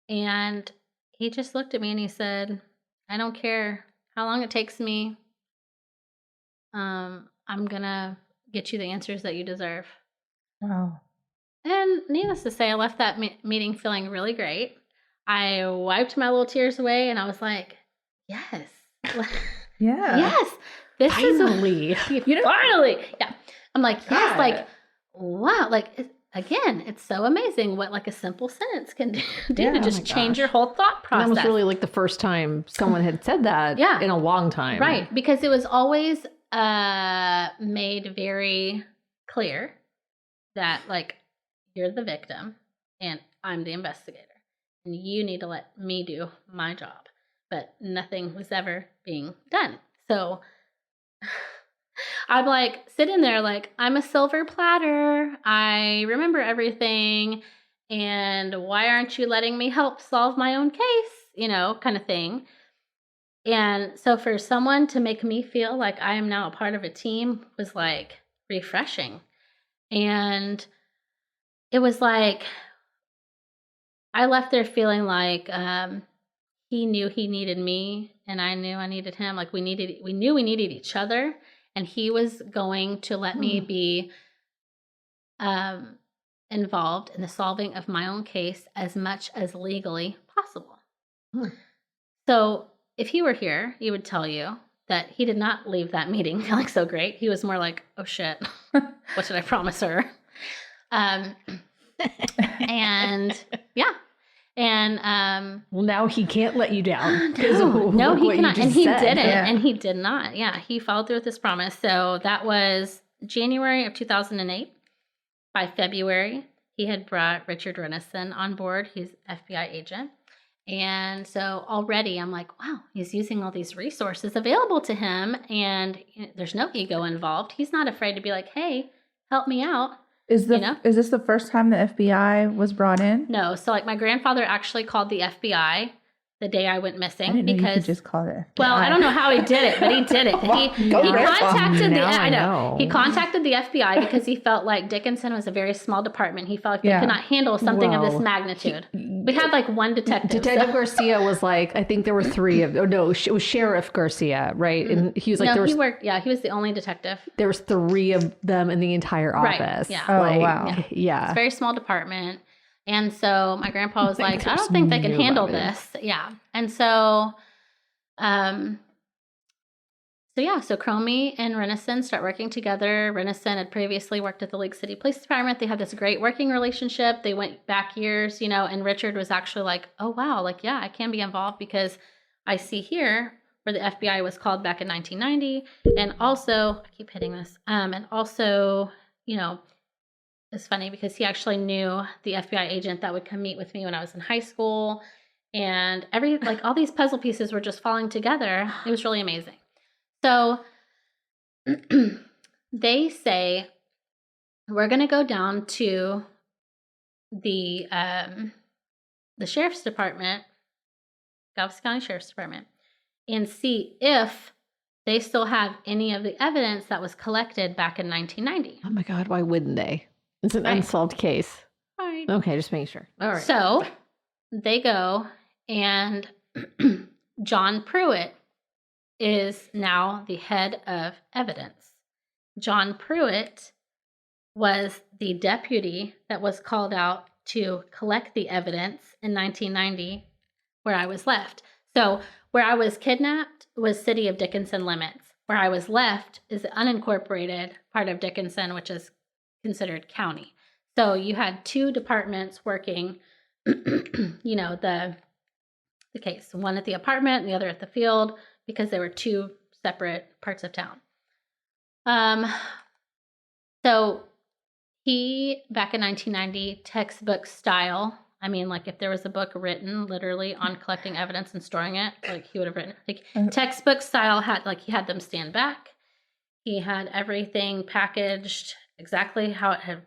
Speaker 3: And he just looked at me and he said, I don't care how long it takes me. I'm going to get you the answers that you deserve.
Speaker 2: Wow.
Speaker 3: And needless to say, I left that meeting feeling really great. I wiped my little tears away and I was like, yes.
Speaker 2: Yeah.
Speaker 3: Yes. This
Speaker 1: Finally.
Speaker 3: Finally. Yeah. I'm like, yes, like, wow. Like, again, it's so amazing what like a simple sentence can do to just change your whole thought process.
Speaker 1: And that was really like the first time someone had said that in a long time.
Speaker 3: Right. Because it was always made very clear that like you're the victim and I'm the investigator and you need to let me do my job. But nothing was ever being done. So I'm like sitting there like, I'm a silver platter. I remember everything. And why aren't you letting me help solve my own case? Kind of thing. And so for someone to make me feel like I am now a part of a team was like refreshing. And it was like, I left there feeling like he knew he needed me and I knew I needed him. Like we knew we needed each other. And he was going to let me be involved in the solving of my own case as much as legally possible. So if he were here, he would tell you that he did not leave that meeting feeling so great. He was more like, oh shit, what did I promise her? And yeah. And
Speaker 1: well, now he can't let you down.
Speaker 3: No, he cannot. And he didn't.
Speaker 2: Yeah.
Speaker 3: And he did not. Yeah, he followed through with his promise. So that was January of 2008. By February, he had brought Richard Renison on board. He's FBI agent. And so already I'm like, wow, he's using all these resources available to him. And there's no ego involved. He's not afraid to be like, hey, help me out.
Speaker 2: Is this the first time the FBI was brought in?
Speaker 3: No. So like my grandfather actually called the FBI the day I went missing.
Speaker 2: I didn't know
Speaker 3: because
Speaker 2: you could just call it FBI.
Speaker 3: Well, I don't know how he did it, but he did it. He contacted
Speaker 1: I
Speaker 3: He contacted the FBI because he felt like Dickinson was a very small department. He felt like they could not handle something of this magnitude. We had like one detective.
Speaker 1: Detective Garcia was like, I think there were three of. Oh no, it was Sheriff Garcia, right? And he was like,
Speaker 3: he worked. Yeah, he was the only detective.
Speaker 1: There was three of them in the entire office.
Speaker 3: Right. Yeah.
Speaker 2: Oh wow.
Speaker 1: Yeah.
Speaker 3: It's a very small department. And so my grandpa was like, I don't think they can handle this. Yeah. And so, so Cromie and Renison start working together. Renison had previously worked at the Lake City Police Department. They had this great working relationship. They went back years, and Richard was actually like, oh, wow, like, yeah, I can be involved because I see here where the FBI was called back in 1990. And also, I keep hitting this, and also, it's funny because he actually knew the FBI agent that would come meet with me when I was in high school. And all these puzzle pieces were just falling together. It was really amazing. So they say, we're going to go down to the Sheriff's Department, Galveston County Sheriff's Department, and see if they still have any of the evidence that was collected back in 1990.
Speaker 1: Oh my God, why wouldn't they? It's an unsolved case.
Speaker 3: Right.
Speaker 1: Okay, just making sure. All right.
Speaker 3: So they go, and John Pruitt is now the head of evidence. John Pruitt was the deputy that was called out to collect the evidence in 1990 where I was left. So where I was kidnapped was city of Dickinson limits. Where I was left is the unincorporated part of Dickinson, which is considered county. So you had two departments working, the case, one at the apartment and the other at the field, because they were two separate parts of town. So he, back in 1990, textbook style, I mean, like if there was a book written literally on collecting evidence and storing it, like he would have written, like textbook style had, like he had them stand back. He had everything packaged exactly how it had,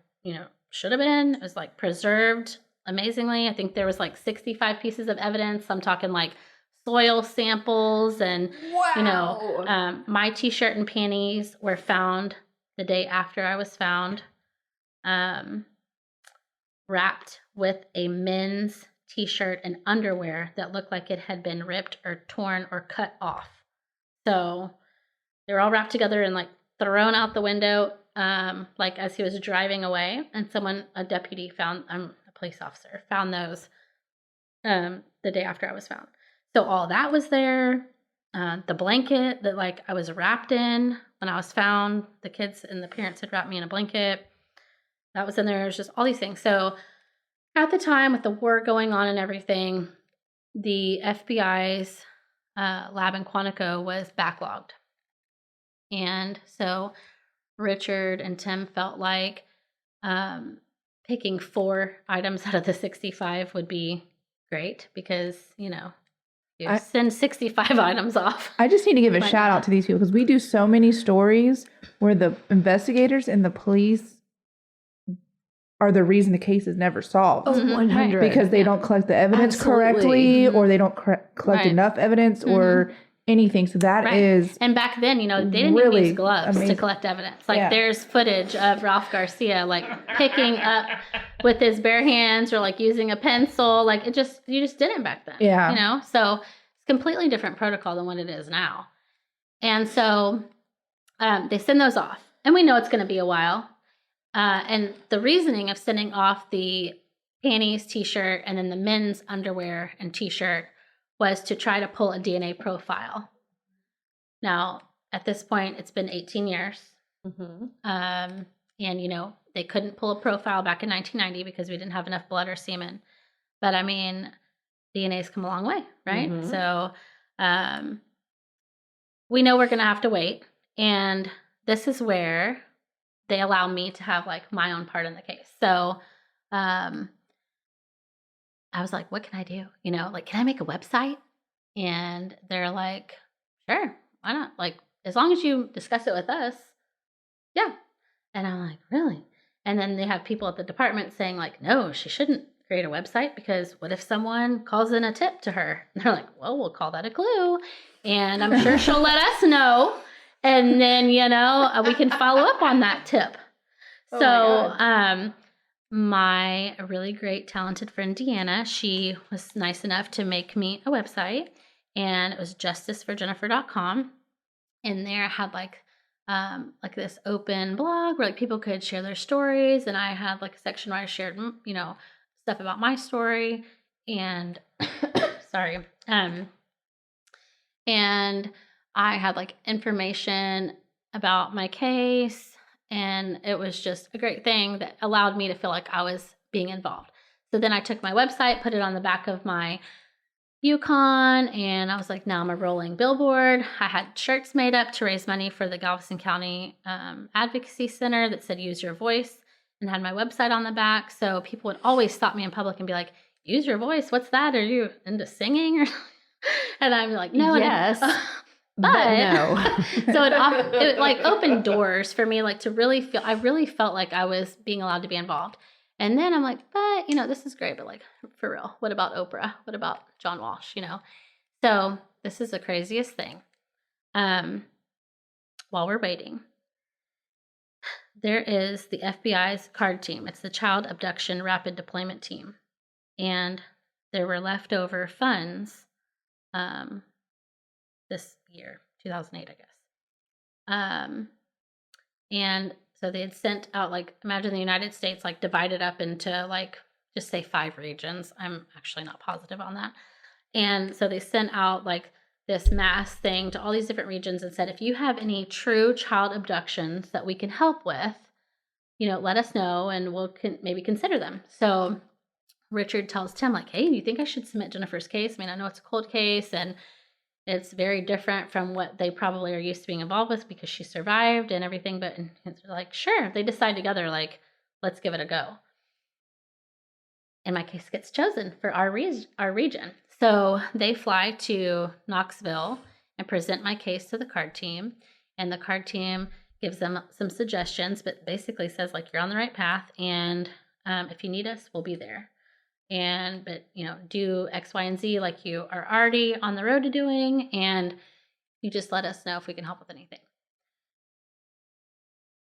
Speaker 3: should have been. It was like preserved amazingly. I think there was like 65 pieces of evidence. I'm talking like soil samples and, my t-shirt and panties were found the day after I was found, wrapped with a men's t-shirt and underwear that looked like it had been ripped or torn or cut off. So they were all wrapped together and like thrown out the window, like as he was driving away. And a deputy found, a police officer, found those the day after I was found. So all that was there. The blanket that like I was wrapped in when I was found, the kids and the parents had wrapped me in a blanket. That was in there. It was just all these things. So at the time with the war going on and everything, the FBI's lab in Quantico was backlogged. And so Richard and Tim felt like picking 4 items out of the 65 would be great because, you send 65 items off.
Speaker 2: I just need to give a shout out to these people because we do so many stories where the investigators and the police are the reason the case is never solved.
Speaker 1: 100.
Speaker 2: Because they don't collect the evidence correctly, or they don't collect enough evidence or anything. So that is
Speaker 3: and back then, they didn't
Speaker 2: really
Speaker 3: even use gloves to collect evidence. Like there's footage of Ralph Garcia like picking up with his bare hands or like using a pencil. Like you just didn't back then.
Speaker 2: Yeah.
Speaker 3: So it's completely different protocol than what it is now. And so they send those off, and we know it's going to be a while. And the reasoning of sending off the panties, t-shirt, and then the men's underwear and t-shirt was to try to pull a DNA profile. Now, at this point, it's been 18 years. Mm-hmm. And, they couldn't pull a profile back in 1990 because we didn't have enough blood or semen. But, I mean, DNA's come a long way, right? Mm-hmm. So we know we're going to have to wait. And this is where they allow me to have like my own part in the case. So I was like, what can I do? Like, can I make a website? And they're like, sure, why not? Like, as long as you discuss it with us. Yeah. And I'm like, really? And then they have people at the department saying like, no, she shouldn't create a website because what if someone calls in a tip to her? And they're like, well, we'll call that a clue. And I'm sure she'll let us know. And then, we can follow up on that tip. My really great, talented friend, Deanna, she was nice enough to make me a website, and it was justiceforjennifer.com. And there I had like this open blog where like people could share their stories. And I had like a section where I shared, stuff about my story and sorry. And I had like information about my case, and it was just a great thing that allowed me to feel like I was being involved. So then I took my website, put it on the back of my Yukon, and I was like, now I'm a rolling billboard. I had shirts made up to raise money for the Galveston County Advocacy Center that said, use your voice, and had my website on the back. So people would always stop me in public and be like, use your voice. What's that? Are you into singing? Or and I'm like, no.
Speaker 1: Yes.
Speaker 3: But
Speaker 1: no.
Speaker 3: So it like opened doors for me, like to really feel, I really felt like I was being allowed to be involved. And then I'm like, but, this is great, but like, for real, what about Oprah? What about John Walsh, So this is the craziest thing. While we're waiting, there is the FBI's CARD team. It's the Child Abduction Rapid Deployment Team. And there were leftover funds this year, 2008, I guess. And so they had sent out, like, imagine the United States, like, divided up into, like, just say 5 regions. I'm actually not positive on that. And so they sent out, like, this mass thing to all these different regions and said, if you have any true child abductions that we can help with, let us know and we'll maybe consider them. So Richard tells Tim, like, hey, do you think I should submit Jennifer's case? I mean, I know it's a cold case and it's very different from what they probably are used to being involved with because she survived and everything. But it's like, sure. They decide together, like, let's give it a go. And my case gets chosen for our region. So they fly to Knoxville and present my case to the card team. And the card team gives them some suggestions, but basically says, like, you're on the right path. And if you need us, we'll be there. But do X, Y, and Z like you are already on the road to doing. And you just let us know if we can help with anything.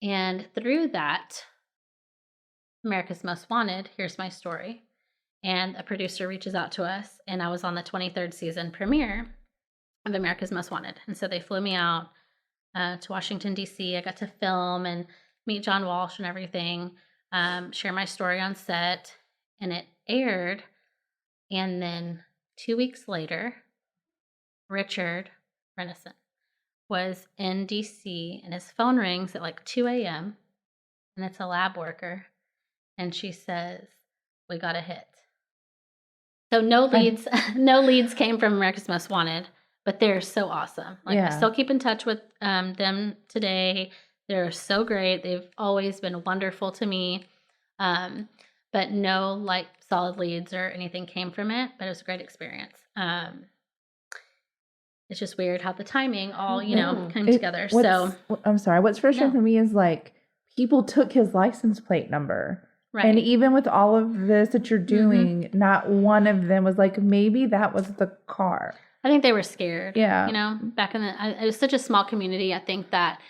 Speaker 3: And through that, America's Most Wanted, here's my story. And a producer reaches out to us, and I was on the 23rd season premiere of America's Most Wanted. And so they flew me out to Washington, D.C. I got to film and meet John Walsh and everything, share my story on set, and it aired. And then 2 weeks later, Richard Renison was in D.C. and his phone rings at like 2 a.m. and it's a lab worker. And she says, we got a hit. So no leads came from America's Most Wanted, but they're so awesome. Like, I still keep in touch with them today. They're so great. They've always been wonderful to me. But no, like, solid leads or anything came from it, but it was a great experience. It's just weird how the timing all, came together. So
Speaker 2: I'm sorry. What's frustrating for me is, like, people took his license plate number.
Speaker 3: Right.
Speaker 2: And even with all of this that you're doing, not one of them was like, maybe that was the car.
Speaker 3: I think they were scared.
Speaker 2: Yeah.
Speaker 3: Back in it was such a small community. I think that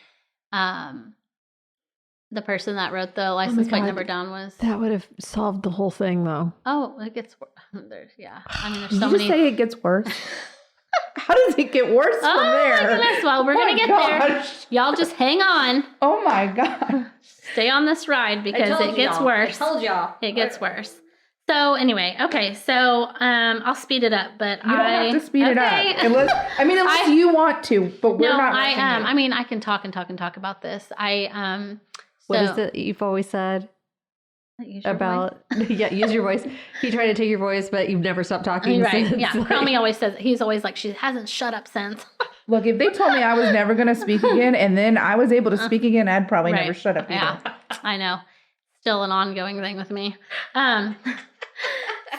Speaker 3: the person that wrote the license plate number down was...
Speaker 1: That would have solved the whole thing, though.
Speaker 3: Oh, it gets worse. I mean, there's
Speaker 2: Did
Speaker 3: so
Speaker 2: you
Speaker 3: many...
Speaker 2: just say it gets worse? How does it get worse from there?
Speaker 3: Oh, my goodness. Well, we're going to get there. Y'all just hang on.
Speaker 2: Oh, my God.
Speaker 3: Stay on this ride because it gets worse.
Speaker 4: I told y'all.
Speaker 3: It gets worse. So anyway, okay. So I'll speed it up, but
Speaker 2: you don't have to speed it up. Unless you want to, but we're not.
Speaker 3: I mean, I can talk about this.
Speaker 1: What is it you've always said about? Use your voice. He tried to take your voice, but you've never stopped talking.
Speaker 3: Right?
Speaker 1: Since,
Speaker 3: Yeah. Cromie always says he's always like, she hasn't shut up since.
Speaker 2: Look, if they told me I was never going to speak again, and then I was able to speak again, I'd probably never shut up either.
Speaker 3: Yeah, I know. Still an ongoing thing with me.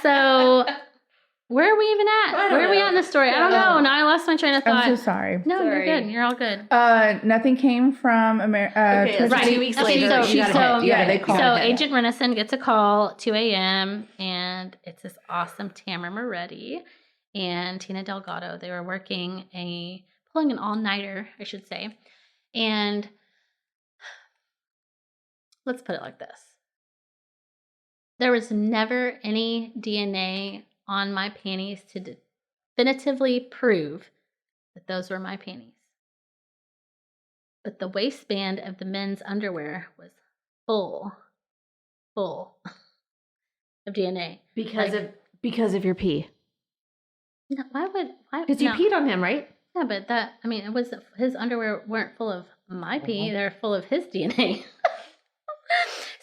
Speaker 3: So where are we even at? Where are we at in the story? I don't know. Now I lost my train of thought.
Speaker 2: I'm so sorry.
Speaker 3: No, you're good. You're all good.
Speaker 2: Nothing came from America.
Speaker 1: Right. 2 weeks later,
Speaker 2: they called.
Speaker 3: So Agent Renison gets a call at 2 a.m. and it's this awesome Tamara Moretti and Tina Delgado. They were working pulling an all-nighter, I should say. And let's put it like this. There was never any DNA on my panties to definitively prove that those were my panties. But the waistband of the men's underwear was full of DNA.
Speaker 1: Because of your pee.
Speaker 3: No, why?
Speaker 1: Because you peed on him, right?
Speaker 3: Yeah, but it was his underwear weren't full of my pee; they're full of his DNA.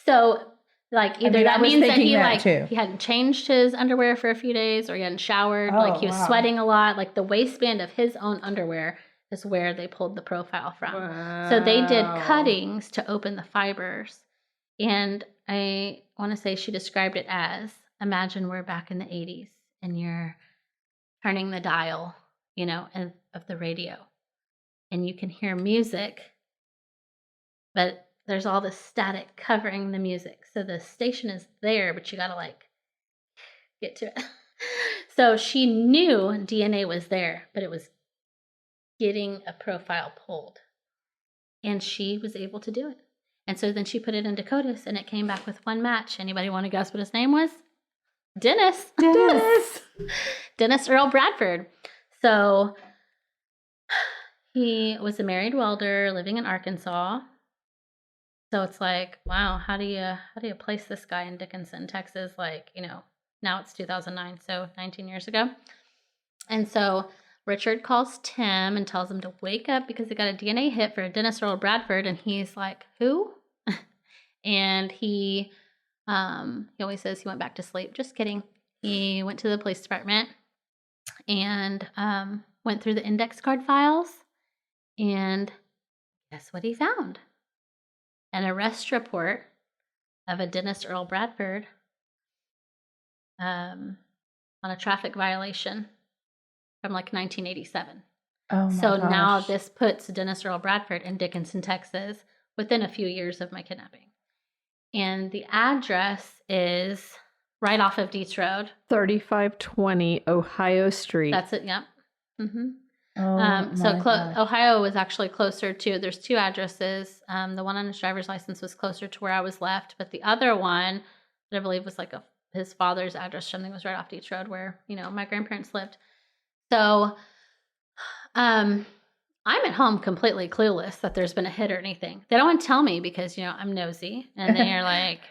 Speaker 3: So, like, either that means that he hadn't changed his underwear for a few days, or he hadn't showered. He was sweating a lot. Like, the waistband of his own underwear is where they pulled the profile from. Wow. So they did cuttings to open the fibers, and I want to say she described it as, imagine we're back in the 80s and you're turning the dial, of the radio, and you can hear music, but there's all this static covering the music. So the station is there, but you got to get to it. So she knew DNA was there, but it was getting a profile pulled, and she was able to do it. And so then she put it into CODIS, and it came back with one match. Anybody want to guess what his name was? Dennis Earl Bradford. So He was a married welder living in Arkansas. So it's like, wow, how do you place this guy in Dickinson, Texas? Like, now it's 2009, so 19 years ago. And so Richard calls Tim and tells him to wake up because they got a DNA hit for Dennis Earl Bradford, and he's like, who? And he always says he went back to sleep. Just kidding. He went to the police department and went through the index card files, and guess what he found? An arrest report of a Dennis Earl Bradford on a traffic violation from like 1987.
Speaker 2: Oh my
Speaker 3: So
Speaker 2: gosh.
Speaker 3: now this puts Dennis Earl Bradford in Dickinson, Texas, within a few years of my kidnapping. And the address is right off of Dietz Road.
Speaker 1: 3520 Ohio Street.
Speaker 3: That's it, yep. Mm-hmm.
Speaker 2: Oh
Speaker 3: So
Speaker 2: my gosh.
Speaker 3: Ohio was actually closer to, there's two addresses. The one on his driver's license was closer to where I was left, but the other one that I believe was like his father's address, something was right off Dietz Road where, my grandparents lived. So I'm at home completely clueless that there's been a hit or anything. They don't want to tell me because, I'm nosy. And they're like,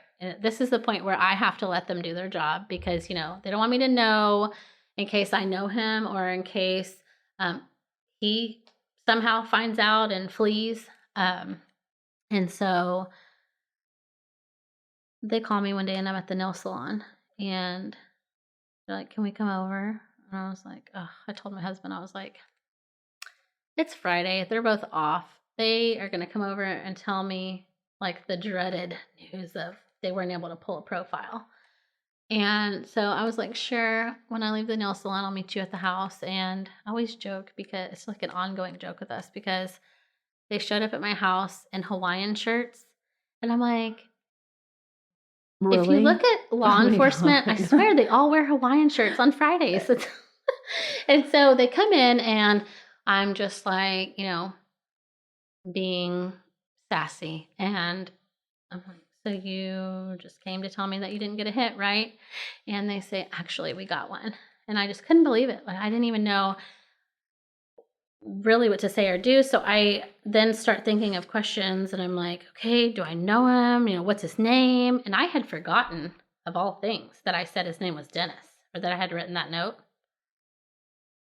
Speaker 3: this is the point where I have to let them do their job because, they don't want me to know in case I know him or in case he somehow finds out and flees. And so they call me one day and I'm at the nail salon and they're like, can we come over? And I was like, oh, I told my husband, I was like, it's Friday. They're both off. They are going to come over and tell me like the dreaded news of they weren't able to pull a profile. And so I was like, sure, when I leave the nail salon, I'll meet you at the house. And I always joke because it's like an ongoing joke with us because they showed up at my house in Hawaiian shirts. And I'm like,
Speaker 1: Really?
Speaker 3: if you look at law enforcement, I swear they all wear Hawaiian shirts on Fridays. And so they come in and I'm just like, being sassy. And I'm like, so you just came to tell me that you didn't get a hit, right? And they say, actually, we got one. And I just couldn't believe it. Like, I didn't even know really what to say or do. So I then start thinking of questions and I'm like, okay, do I know him? What's his name? And I had forgotten, of all things, that I said his name was Dennis or that I had written that note.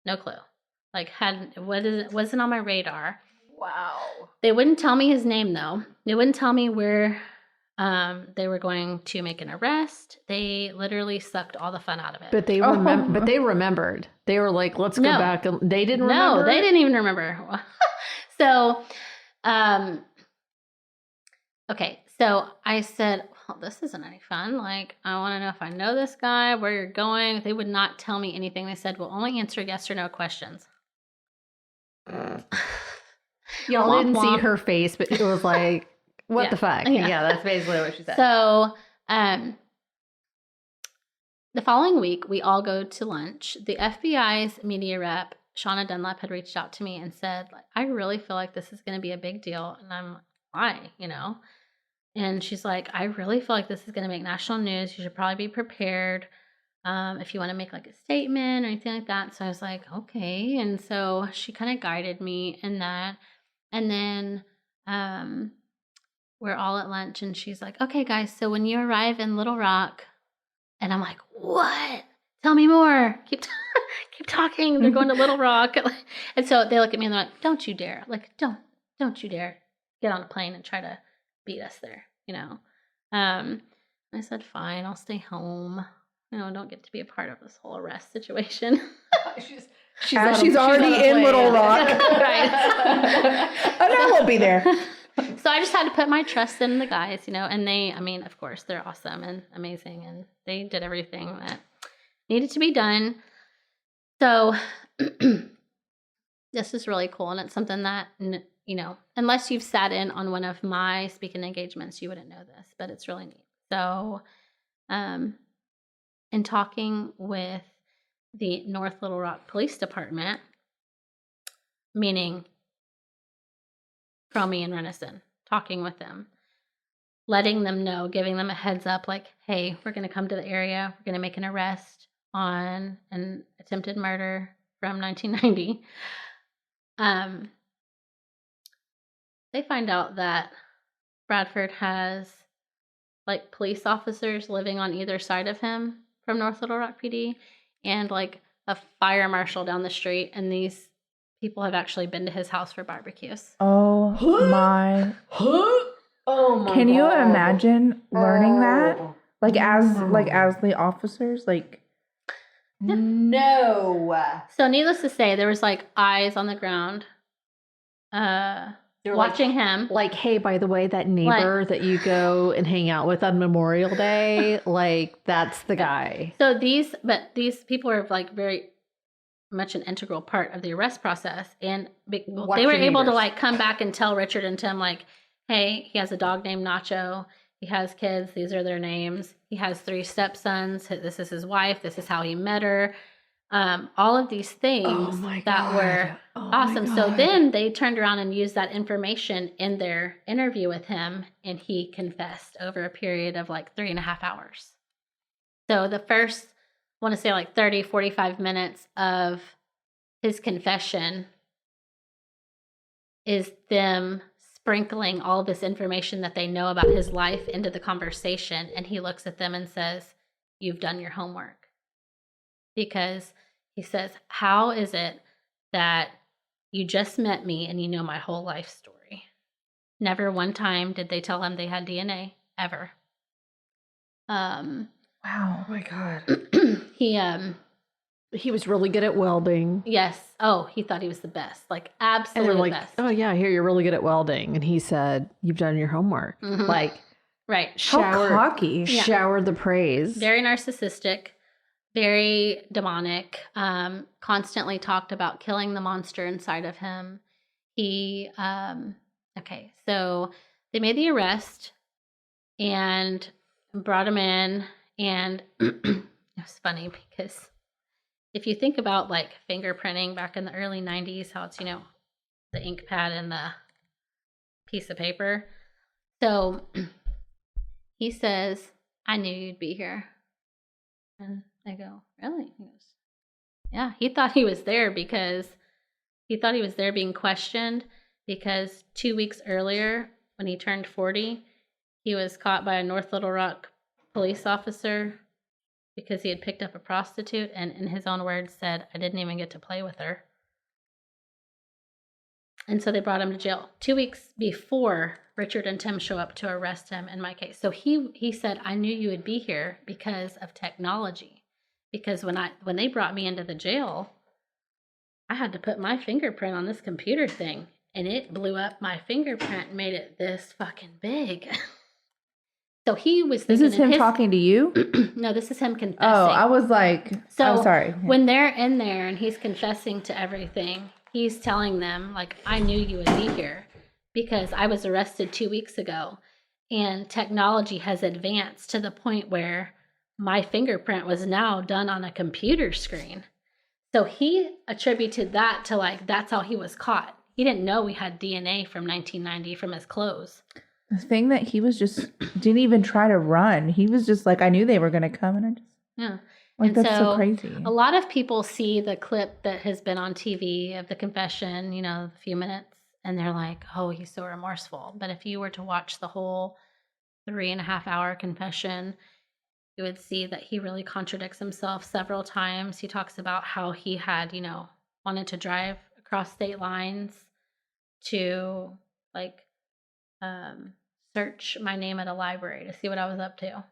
Speaker 3: No clue. Like, wasn't on my radar.
Speaker 2: Wow.
Speaker 3: They wouldn't tell me his name, though. They wouldn't tell me where they were going to make an arrest. They literally sucked all the fun out of it.
Speaker 1: But they remembered. They were like, let's go back. They didn't remember?
Speaker 3: No, they didn't even remember. So, okay. So I said, well, this isn't any fun. Like, I want to know if I know this guy, where you're going. They would not tell me anything. They said, we'll only answer yes or no questions.
Speaker 1: Y'all didn't see her face, but it was like, what the fuck?
Speaker 2: Yeah, that's basically what she said.
Speaker 3: So, the following week, we all go to lunch. The FBI's media rep, Shauna Dunlap, had reached out to me and said, like, I really feel like this is going to be a big deal. And I'm like, why, And she's like, I really feel like this is going to make national news. You should probably be prepared if you want to make like a statement or anything like that. So I was like, okay. And so she kind of guided me in that. And then we're all at lunch and she's like, okay, guys, so when you arrive in Little Rock, and I'm like, what? Tell me more. Keep talking. They're going to Little Rock. And so they look at me and they're like, don't you dare. Like, don't you dare get on a plane and try to beat us there, I said, fine, I'll stay home. Don't get to be a part of this whole arrest situation.
Speaker 2: She's already in Little Rock.
Speaker 3: Right.
Speaker 2: Oh, no, I won't be there.
Speaker 3: So I just had to put my trust in the guys, and they, of course, they're awesome and amazing, and they did everything that needed to be done. So this is really cool, and it's something that, unless you've sat in on one of my speaking engagements, you wouldn't know this, but it's really neat. So in talking with the North Little Rock Police Department, meaning Cromie and Renison, talking with them, letting them know, giving them a heads up, like, hey, we're going to come to the area. We're going to make an arrest on an attempted murder from 1990. they find out that Bradford has like police officers living on either side of him from North Little Rock PD and like a fire marshal down the street. And these people have actually been to his house for barbecues.
Speaker 2: Oh my.
Speaker 1: Oh my
Speaker 2: Can you
Speaker 1: God.
Speaker 2: imagine learning that?
Speaker 1: Oh.
Speaker 2: Like as the officers, like
Speaker 1: No.
Speaker 3: So needless to say, there was like eyes on the ground
Speaker 1: They were
Speaker 3: watching him.
Speaker 1: Like, hey, by the way, that neighbor that you go and hang out with on Memorial Day, like, that's the guy.
Speaker 3: So these people are like very much an integral part of the arrest process. And they were able to like come back and tell Richard and Tim like, hey, he has a dog named Nacho. He has kids. These are their names. He has 3 stepsons. This is his wife. This is how he met her. All of these things that were awesome. So then they turned around and used that information in their interview with him, and he confessed over a period of like 3.5 hours. So the first, I want to say like 30, 45 minutes of his confession is them sprinkling all this information that they know about his life into the conversation. And he looks at them and says, you've done your homework. Because he says, how is it that you just met me and you know my whole life story? Never one time did they tell him they had DNA, ever.
Speaker 2: wow.
Speaker 1: Oh my God.
Speaker 3: He
Speaker 1: was really good at welding.
Speaker 3: Yes. Oh, he thought he was the best. Like,
Speaker 1: And
Speaker 3: absolutely
Speaker 1: they're like,
Speaker 3: best.
Speaker 1: oh yeah, I hear you're really good at welding. And he said, you've done your homework.
Speaker 3: Mhm.
Speaker 1: Like,
Speaker 3: Right.
Speaker 2: How cocky.
Speaker 1: Showered the praise.
Speaker 3: Very narcissistic, very demonic, constantly talked about killing the monster inside of him. He, okay, so they made the arrest and brought him in. And it was funny because if you think about like fingerprinting back in the early 90s, how it's, the ink pad and the piece of paper. So he says, I knew you'd be here. And I go, really? He goes, yeah. He thought he was there because he thought he was there being questioned because 2 weeks earlier when he turned 40, he was caught by a North Little Rock police officer because he had picked up a prostitute and in his own words said, I didn't even get to play with her. And so they brought him to jail 2 weeks before Richard and Tim show up to arrest him in my case. So he said, I knew you would be here because of technology. Because when they brought me into the jail, I had to put my fingerprint on this computer thing. And it blew up my fingerprint and made it this fucking big. So he was thinking...
Speaker 2: This is him talking to you?
Speaker 3: No, this is him confessing.
Speaker 2: Oh, I was like...
Speaker 3: So
Speaker 2: I'm sorry.
Speaker 3: When they're in there and he's confessing to everything, he's telling them, like, I knew you would be here because I was arrested 2 weeks ago. And technology has advanced to the point where my fingerprint was now done on a computer screen. So he attributed that to, like, that's how he was caught. He didn't know we had DNA from 1990 from his clothes.
Speaker 2: The thing that he was just didn't even try to run. He was just like, I knew they were going to come, and I just like,
Speaker 3: and
Speaker 2: that's so crazy.
Speaker 3: A lot of people see the clip that has been on TV of the confession, a few minutes, and they're like, "Oh, he's so remorseful." But if you were to watch the whole 3.5 hour confession, you would see that he really contradicts himself several times. He talks about how he had, wanted to drive across state lines to like search my name at a library to see what I was up to.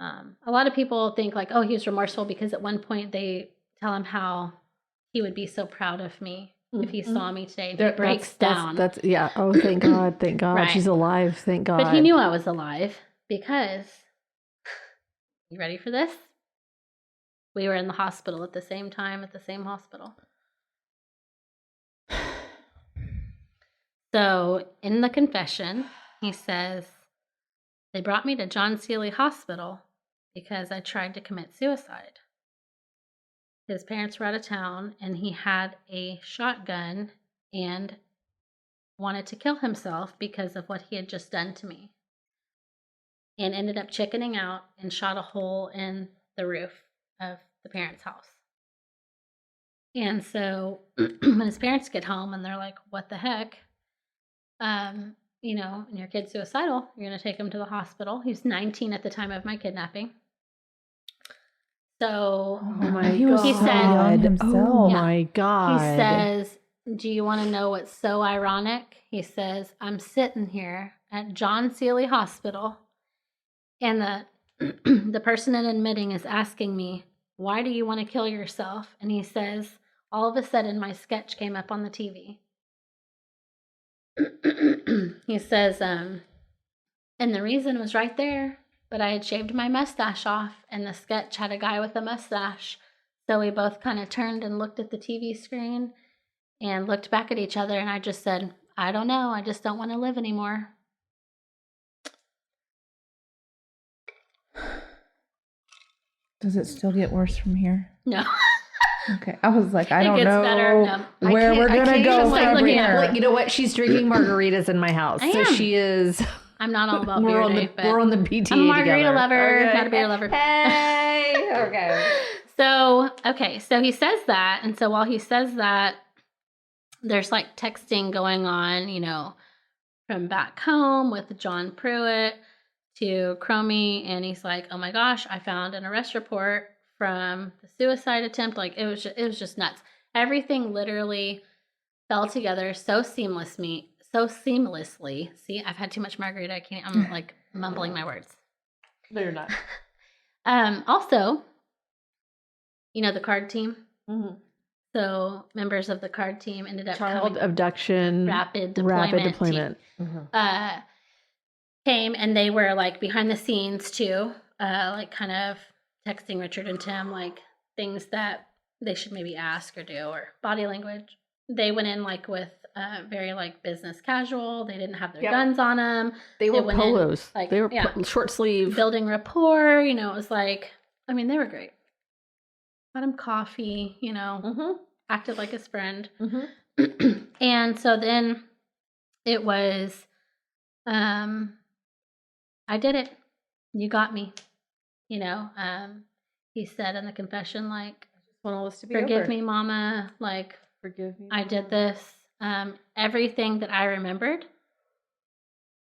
Speaker 3: A lot of people think like, oh, he was remorseful because at one point they tell him how he would be so proud of me if he saw me today. And he breaks down.
Speaker 1: That's oh, thank God. Thank God.
Speaker 3: Right.
Speaker 1: She's alive. Thank God.
Speaker 3: But he knew I was alive because, you ready for this? We were in the hospital at the same time at the same hospital. So in the confession, he says, they brought me to John Seeley Hospital because I tried to commit suicide. His parents were out of town and he had a shotgun and wanted to kill himself because of what he had just done to me. And ended up chickening out and shot a hole in the roof of the parents' house. And so when his parents get home and they're like, what the heck? you know, and your kid's suicidal, you're going to take him to the hospital. He was 19 at the time of my kidnapping. So
Speaker 2: he was
Speaker 3: He
Speaker 2: so
Speaker 3: said-
Speaker 2: young himself.
Speaker 1: Oh
Speaker 3: Yeah.
Speaker 1: my God.
Speaker 3: he says, do you want to know what's so ironic? He says, I'm sitting here at John Seeley Hospital, and the person in admitting is asking me, why do you want to kill yourself? And he says, all of a sudden, my sketch came up on the TV. He says, and the reason was right there, but I had shaved my mustache off, and the sketch had a guy with a mustache. So we both kind of turned and looked at the TV screen and looked back at each other, and I just said, I don't know, I just don't want to live anymore.
Speaker 2: Does it still get worse from here?
Speaker 3: No.
Speaker 2: Okay. I was like, I
Speaker 3: It
Speaker 2: don't
Speaker 3: gets
Speaker 2: know
Speaker 3: better. No.
Speaker 2: where we're going to go
Speaker 3: like
Speaker 2: from
Speaker 3: looking at,
Speaker 2: here.
Speaker 1: Like, you know what? She's drinking margaritas in my house.
Speaker 3: I
Speaker 1: So
Speaker 3: am.
Speaker 1: she is.
Speaker 3: I'm not all about
Speaker 1: We're
Speaker 3: beer
Speaker 1: on
Speaker 3: day,
Speaker 1: the
Speaker 3: but
Speaker 1: we're on the PTA
Speaker 3: I'm a margarita
Speaker 1: together.
Speaker 3: lover,
Speaker 1: Okay.
Speaker 3: not a beer lover.
Speaker 1: Hey. Okay.
Speaker 3: So he says that. And so while he says that, there's like texting going on, you know, from back home with John Pruitt to Cromie. And he's like, oh my gosh, I found an arrest report from the suicide attempt. Like it was just nuts. Everything literally fell together so seamlessly. See, I've had too much margarita. I'm like mumbling my words.
Speaker 1: No, you're not.
Speaker 3: Also, you know, the card team.
Speaker 1: Mm-hmm.
Speaker 3: So members of the card team ended up
Speaker 1: Child
Speaker 3: coming,
Speaker 1: abduction.
Speaker 3: rapid deployment.
Speaker 1: Team.
Speaker 2: Mm-hmm.
Speaker 3: Came, and they were like behind the scenes too, like kind of texting Richard and Tim like things that they should maybe ask or do, or body language. They went in like with very like business casual. They didn't have their guns on them.
Speaker 1: They were
Speaker 3: went in,
Speaker 1: polos.
Speaker 3: like,
Speaker 1: They were
Speaker 3: yeah.
Speaker 1: short sleeve.
Speaker 3: Building rapport. You know, it was like, I mean, they were great. Got him coffee. You know,
Speaker 1: Mm-hmm.
Speaker 3: acted like his friend.
Speaker 1: Mm-hmm.
Speaker 3: And so then it was, I did it. You got me. You know, he said in the confession, like,
Speaker 1: Want all this to be
Speaker 3: forgive
Speaker 1: over.
Speaker 3: me, Mama. Like,
Speaker 1: Forgive me.
Speaker 3: I did this. Everything that I remembered,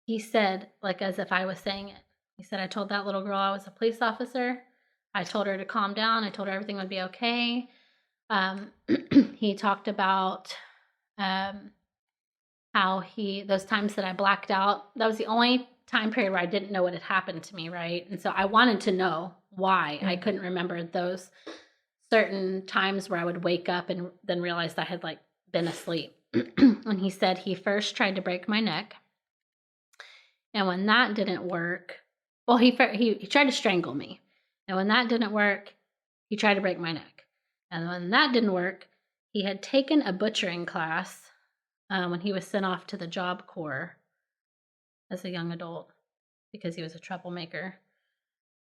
Speaker 3: he said, like, as if I was saying it. He said, I told that little girl I was a police officer. I told her to calm down. I told her everything would be okay. He talked about how those times that I blacked out, that was the only time period where I didn't know what had happened to me, right? And so I wanted to know why I couldn't remember those certain times where I would wake up and then realize I had like been asleep. And he said he first tried to break my neck. And when that didn't work, well, he tried to strangle me. And when that didn't work, he tried to break my neck. And when that didn't work, he had taken a butchering class when he was sent off to the Job Corps as a young adult because he was a troublemaker.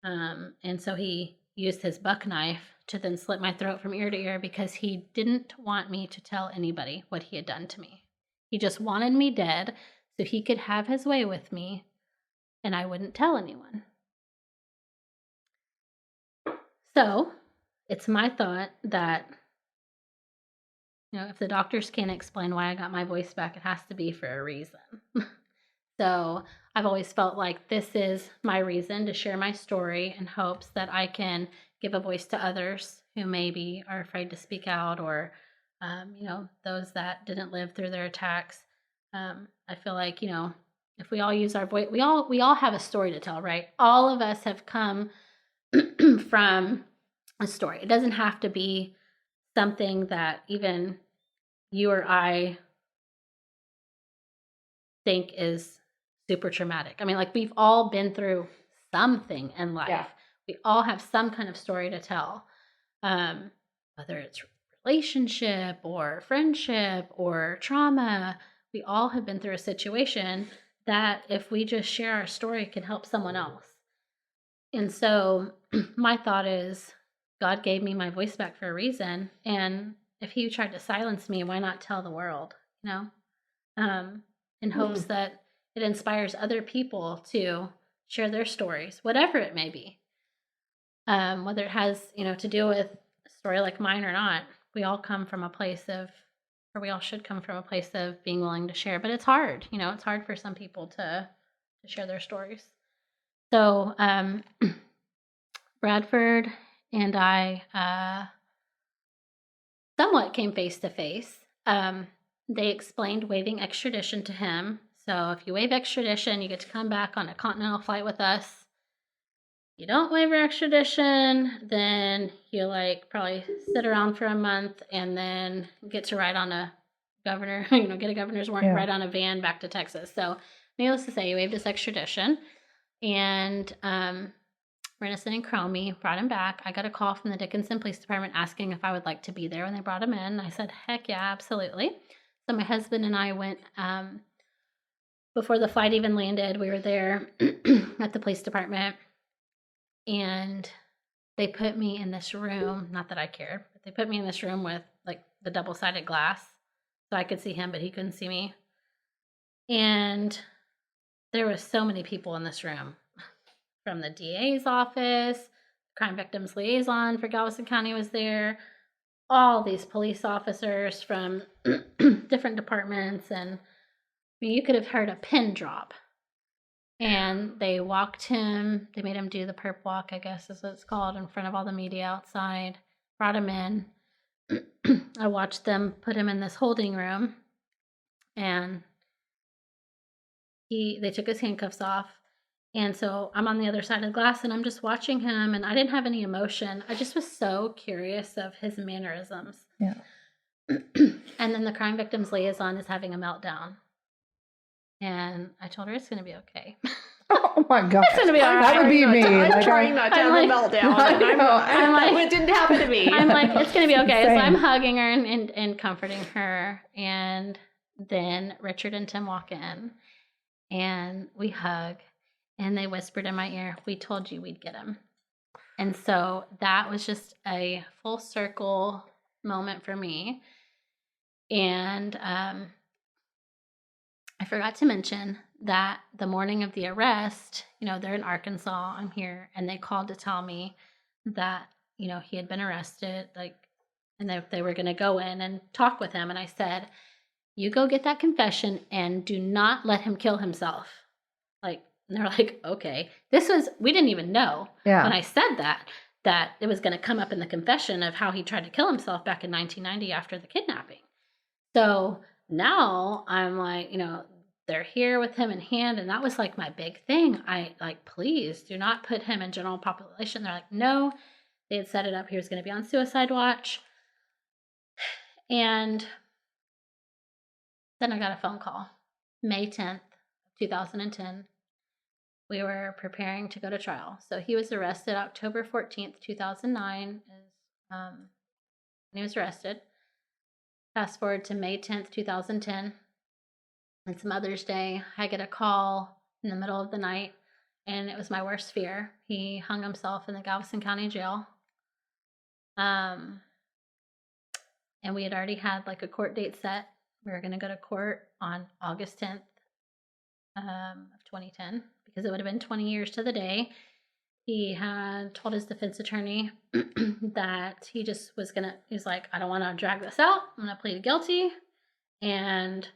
Speaker 3: And so he used his buck knife to then slit my throat from ear to ear because he didn't want me to tell anybody what he had done to me. He just wanted me dead so he could have his way with me and I wouldn't tell anyone. So it's my thought that, you know, if the doctors can't explain why I got my voice back, it has to be for a reason. So I've always felt like this is my reason to share my story in hopes that I can give a voice to others who maybe are afraid to speak out, or, you know, those that didn't live through their attacks. I feel like, you know, if we all use our voice, we all have a story to tell, right? All of us have come from a story. It doesn't have to be something that even you or I think is super traumatic. I mean, like, we've all been through something in life.
Speaker 1: Yeah.
Speaker 3: We all have some kind of story to tell, whether it's relationship or friendship or trauma. We all have been through a situation that if we just share our story can help someone else. And so my thought is, God gave me my voice back for a reason. And if he tried to silence me, why not tell the world, you know, in hopes that it inspires other people to share their stories, whatever it may be. Whether it has, you know, to do with a story like mine or not, we all come from a place of or we all should come from a place of being willing to share. But it's hard, it's hard for some people to share their stories. So Bradford and I somewhat came face to face. They explained waiving extradition to him. So if you waive extradition, you get to come back on a continental flight with us. You don't waive your extradition, then you probably sit around for a month and then get to ride on a governor, get a governor's warrant, ride on a van back to Texas. So needless to say, he waived his extradition. And Renison and Cromie brought him back. I got a call from the Dickinson Police Department asking if I would like to be there when they brought him in. I said, heck yeah, absolutely. So my husband and I went, before the flight even landed, we were there at the police department. And they put me in this room, not that I cared, but they put me in this room with the double-sided glass so I could see him, but he couldn't see me. And there were so many people in this room, from the DA's office, Crime Victims Liaison for Galveston County was there, all these police officers from different departments, and you could have heard a pin drop. And they walked him, they made him do the perp walk, I guess is what it's called, in front of all the media outside, brought him in. I watched them put him in this holding room, and they took his handcuffs off. And so I'm on the other side of the glass, and I'm just watching him, and I didn't have any emotion. I just was so curious of his mannerisms.
Speaker 2: Yeah.
Speaker 3: And then the Crime Victims Liaison is having a meltdown. And I told her it's going to be okay.
Speaker 2: Oh my God.
Speaker 3: It's going to be all right.
Speaker 2: That would be me.
Speaker 1: I'm trying not to have a meltdown. It didn't happen to me.
Speaker 3: I'm like, it's going to be okay. Same. So I'm hugging her and comforting her. And then Richard and Tim walk in, and we hug, and they whispered in my ear, we told you we'd get him. And so that was just a full circle moment for me. And I forgot to mention that the morning of the arrest, they're in Arkansas, I'm here, and they called to tell me that, he had been arrested, and they were going to go in and talk with him. And I said, you go get that confession and do not let him kill himself. And they're like, okay. We didn't even know when I said that it was going to come up in the confession of how he tried to kill himself back in 1990 after the kidnapping. So now I'm they're here with him in hand, and that was my big thing. I please do not put him in general population. They're like, no. They had set it up. He was going to be on suicide watch. And then I got a phone call, May 10th, 2010. We were preparing to go to trial. So he was arrested October 14th, 2009. He was arrested. Fast forward to May 10th, 2010. It's Mother's Day. I get a call in the middle of the night, and it was my worst fear. He hung himself in the Galveston County Jail. And we had already had a court date set. We were going to go to court on August 10th of 2010, because it would have been 20 years to the day. He had told his defense attorney that he just was he was like, I don't want to drag this out. I'm going to plead guilty. And,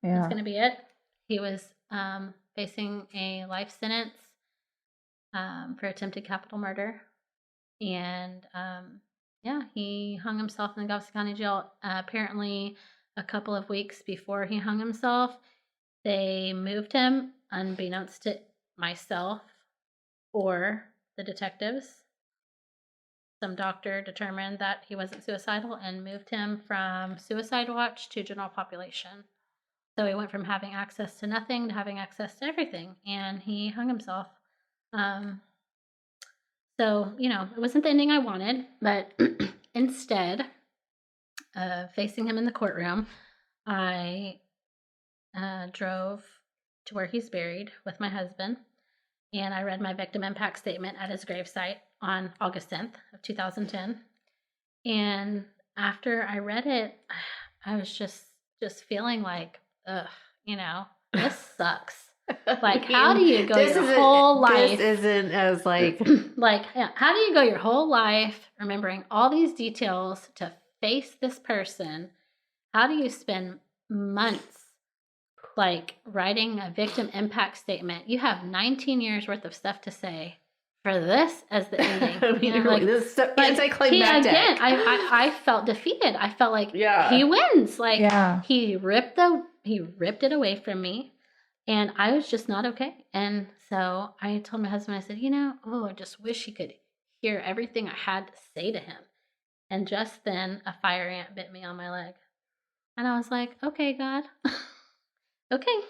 Speaker 3: that's going to be it. He was facing a life sentence for attempted capital murder. And, he hung himself in the Galveston County Jail. Apparently, a couple of weeks before he hung himself, they moved him, unbeknownst to myself or the detectives. Some doctor determined that he wasn't suicidal and moved him from suicide watch to general population. So he went from having access to nothing to having access to everything, and he hung himself. So, it wasn't the ending I wanted, but instead of facing him in the courtroom, I drove to where he's buried with my husband, and I read my victim impact statement at his gravesite on August 10th of 2010. And after I read it, I was just feeling this sucks. How do you go your whole life?
Speaker 1: This isn't as
Speaker 3: how do you go your whole life remembering all these details to face this person? How do you spend months like writing a victim impact statement? You have 19 years worth of stuff to say for this as the ending.
Speaker 1: I mean,
Speaker 3: like,
Speaker 1: this is
Speaker 3: like,
Speaker 1: anticlimactic.
Speaker 3: Again, I felt defeated. I felt like he wins. Like he ripped it away from me, and I was just not okay. And so I told my husband, I said, I just wish he could hear everything I had to say to him. And just then a fire ant bit me on my leg. And I was like, okay, God. Okay.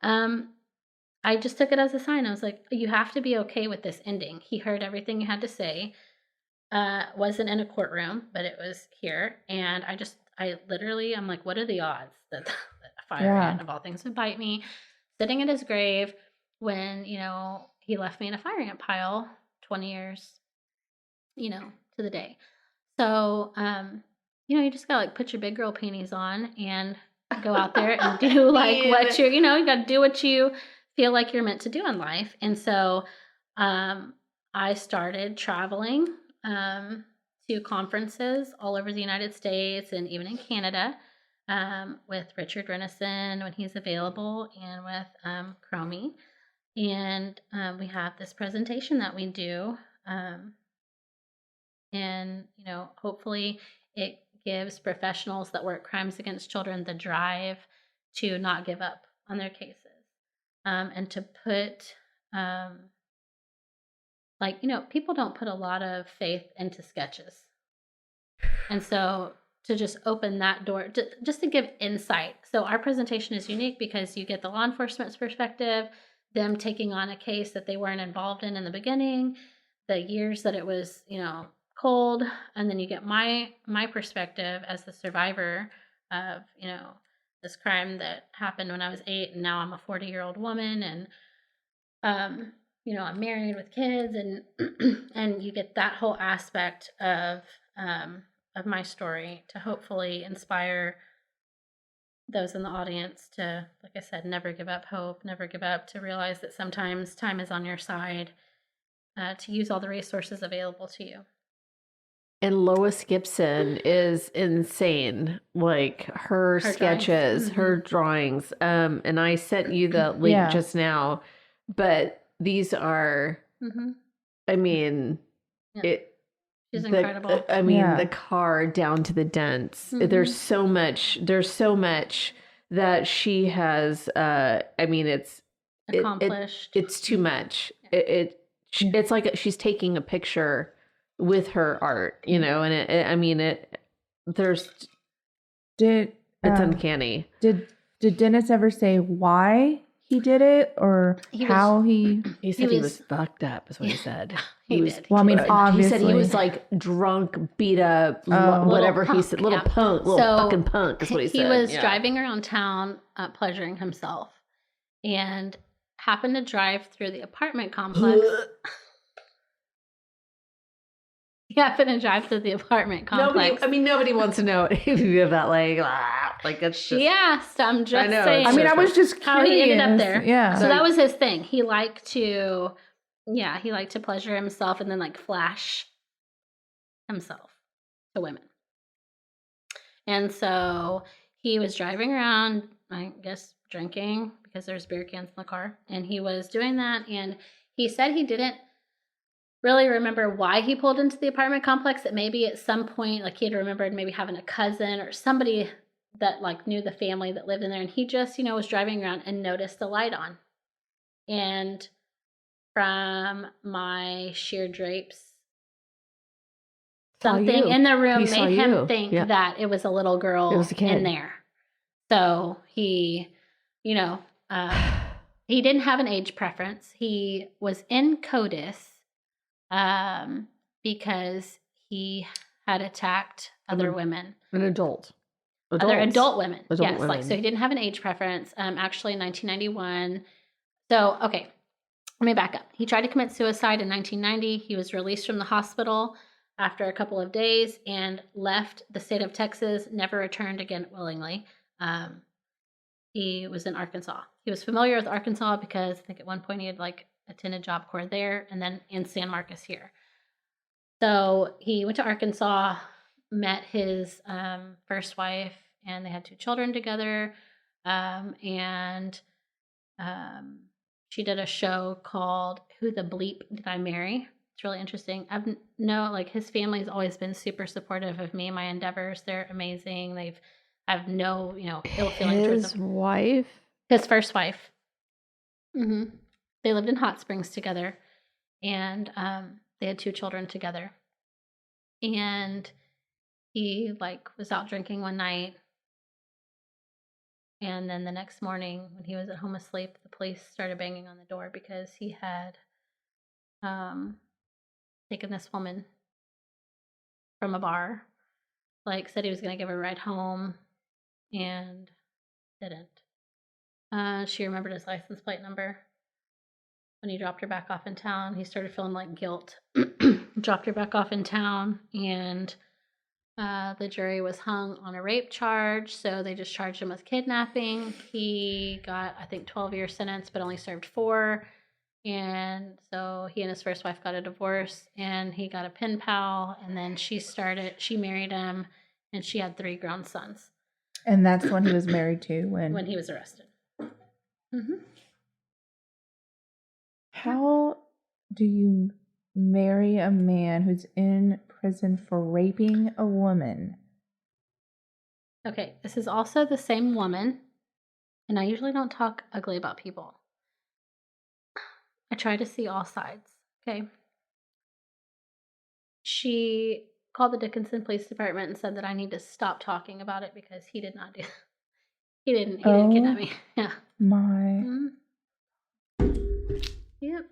Speaker 3: I just took it as a sign. I was like, you have to be okay with this ending. He heard everything you had to say. Wasn't in a courtroom, but it was here. And I'm like, what are the odds that a fire ant of all things would bite me? Sitting at his grave when, he left me in a fire ant pile 20 years, to the day. So, you just gotta like put your big girl panties on and go out there and do like what you gotta do what you feel like you're meant to do in life. And so, I started traveling, to conferences all over the United States and even in Canada, with Richard Renison when he's available, and with Chromie. And we have this presentation that we do. And, hopefully it gives professionals that work crimes against children the drive to not give up on their cases, and to put, people don't put a lot of faith into sketches. And so to just open that door, just to give insight. So our presentation is unique because you get the law enforcement's perspective, them taking on a case that they weren't involved in the beginning, the years that it was, cold, and then you get my perspective as the survivor of, this crime that happened when I was 8, and now I'm a 40-year-old woman, and I'm married with kids, and and you get that whole aspect of my story to hopefully inspire those in the audience to, like I said, never give up hope, never give up, to realize that sometimes time is on your side, to use all the resources available to you.
Speaker 1: And Lois Gibson is insane. Like her sketches, her drawings. And I sent you the link just now, but these are, I mean,
Speaker 3: she's incredible.
Speaker 1: The car down to the dents. There's so much that she has, it's
Speaker 3: accomplished.
Speaker 1: It's too much. It's like she's taking a picture with her art, and it's uncanny.
Speaker 2: Did Dennis ever say why he did it, or how he
Speaker 1: said he was fucked up is what he said.
Speaker 3: He did.
Speaker 2: Well, I mean, obviously.
Speaker 1: He said he was like drunk, beat up, whatever he said, little punk, fucking punk is what he said.
Speaker 3: He was driving around town, pleasuring himself, and happened to drive through the apartment complex. He happened to drive through the apartment complex.
Speaker 1: Nobody wants to know any of that. Like it's just.
Speaker 3: She asked. I'm just saying.
Speaker 2: I was just curious
Speaker 3: how he ended up there.
Speaker 2: Yeah.
Speaker 3: So that was his thing. He liked to pleasure himself and then like flash himself to women. And so he was driving around, I guess, drinking because there's beer cans in the car, and he was doing that. And he said he didn't really remember why he pulled into the apartment complex, that maybe at some point, like, he had remembered maybe having a cousin or somebody that like knew the family that lived in there, and he just, was driving around and noticed the light on. And from my sheer drapes, something in the room made him think that it was a little girl in there. So he, he didn't have an age preference. He was in CODIS, because he had attacked other women.
Speaker 1: An adult.
Speaker 3: Other adult women.
Speaker 1: Women.
Speaker 3: Like, so he didn't have an age preference. Actually in 1991. So, okay, let me back up. He tried to commit suicide in 1990. He was released from the hospital after a couple of days and left the state of Texas, never returned again willingly. He was in Arkansas. He was familiar with Arkansas because I think at one point he had like attended Job Corps there, and then in San Marcos here. So he went to Arkansas, met his first wife, and they had 2 children together. And she did a show called Who the Bleep Did I Marry? It's really interesting. Like his family's always been super supportive of me and my endeavors. They're amazing. I've no, ill feeling towards
Speaker 1: His
Speaker 3: them.
Speaker 1: wife?
Speaker 3: His first wife. Mm-hmm. They lived in Hot Springs together, and they had 2 children together. And he was out drinking one night, and then the next morning when he was at home asleep, the police started banging on the door because he had taken this woman from a bar, said he was going to give her a ride home, and didn't. She remembered his license plate number. When he dropped her back off in town, he started feeling guilt. Dropped her back off in town, and the jury was hung on a rape charge, so they just charged him with kidnapping. He got, I think, 12-year sentence, but only served 4. And so he and his first wife got a divorce, and he got a pen pal, and then she married him, and she had 3 grown sons.
Speaker 2: And that's when he was married to
Speaker 3: when he was arrested. Mm-hmm.
Speaker 2: How do you marry a man who's in prison for raping a woman?
Speaker 3: Okay, this is also the same woman, and I usually don't talk ugly about people. I try to see all sides, okay? She called the Dickinson Police Department and said that I need to stop talking about it because he did not do it. He didn't kidnap me. Yeah.
Speaker 2: My.
Speaker 3: Yep.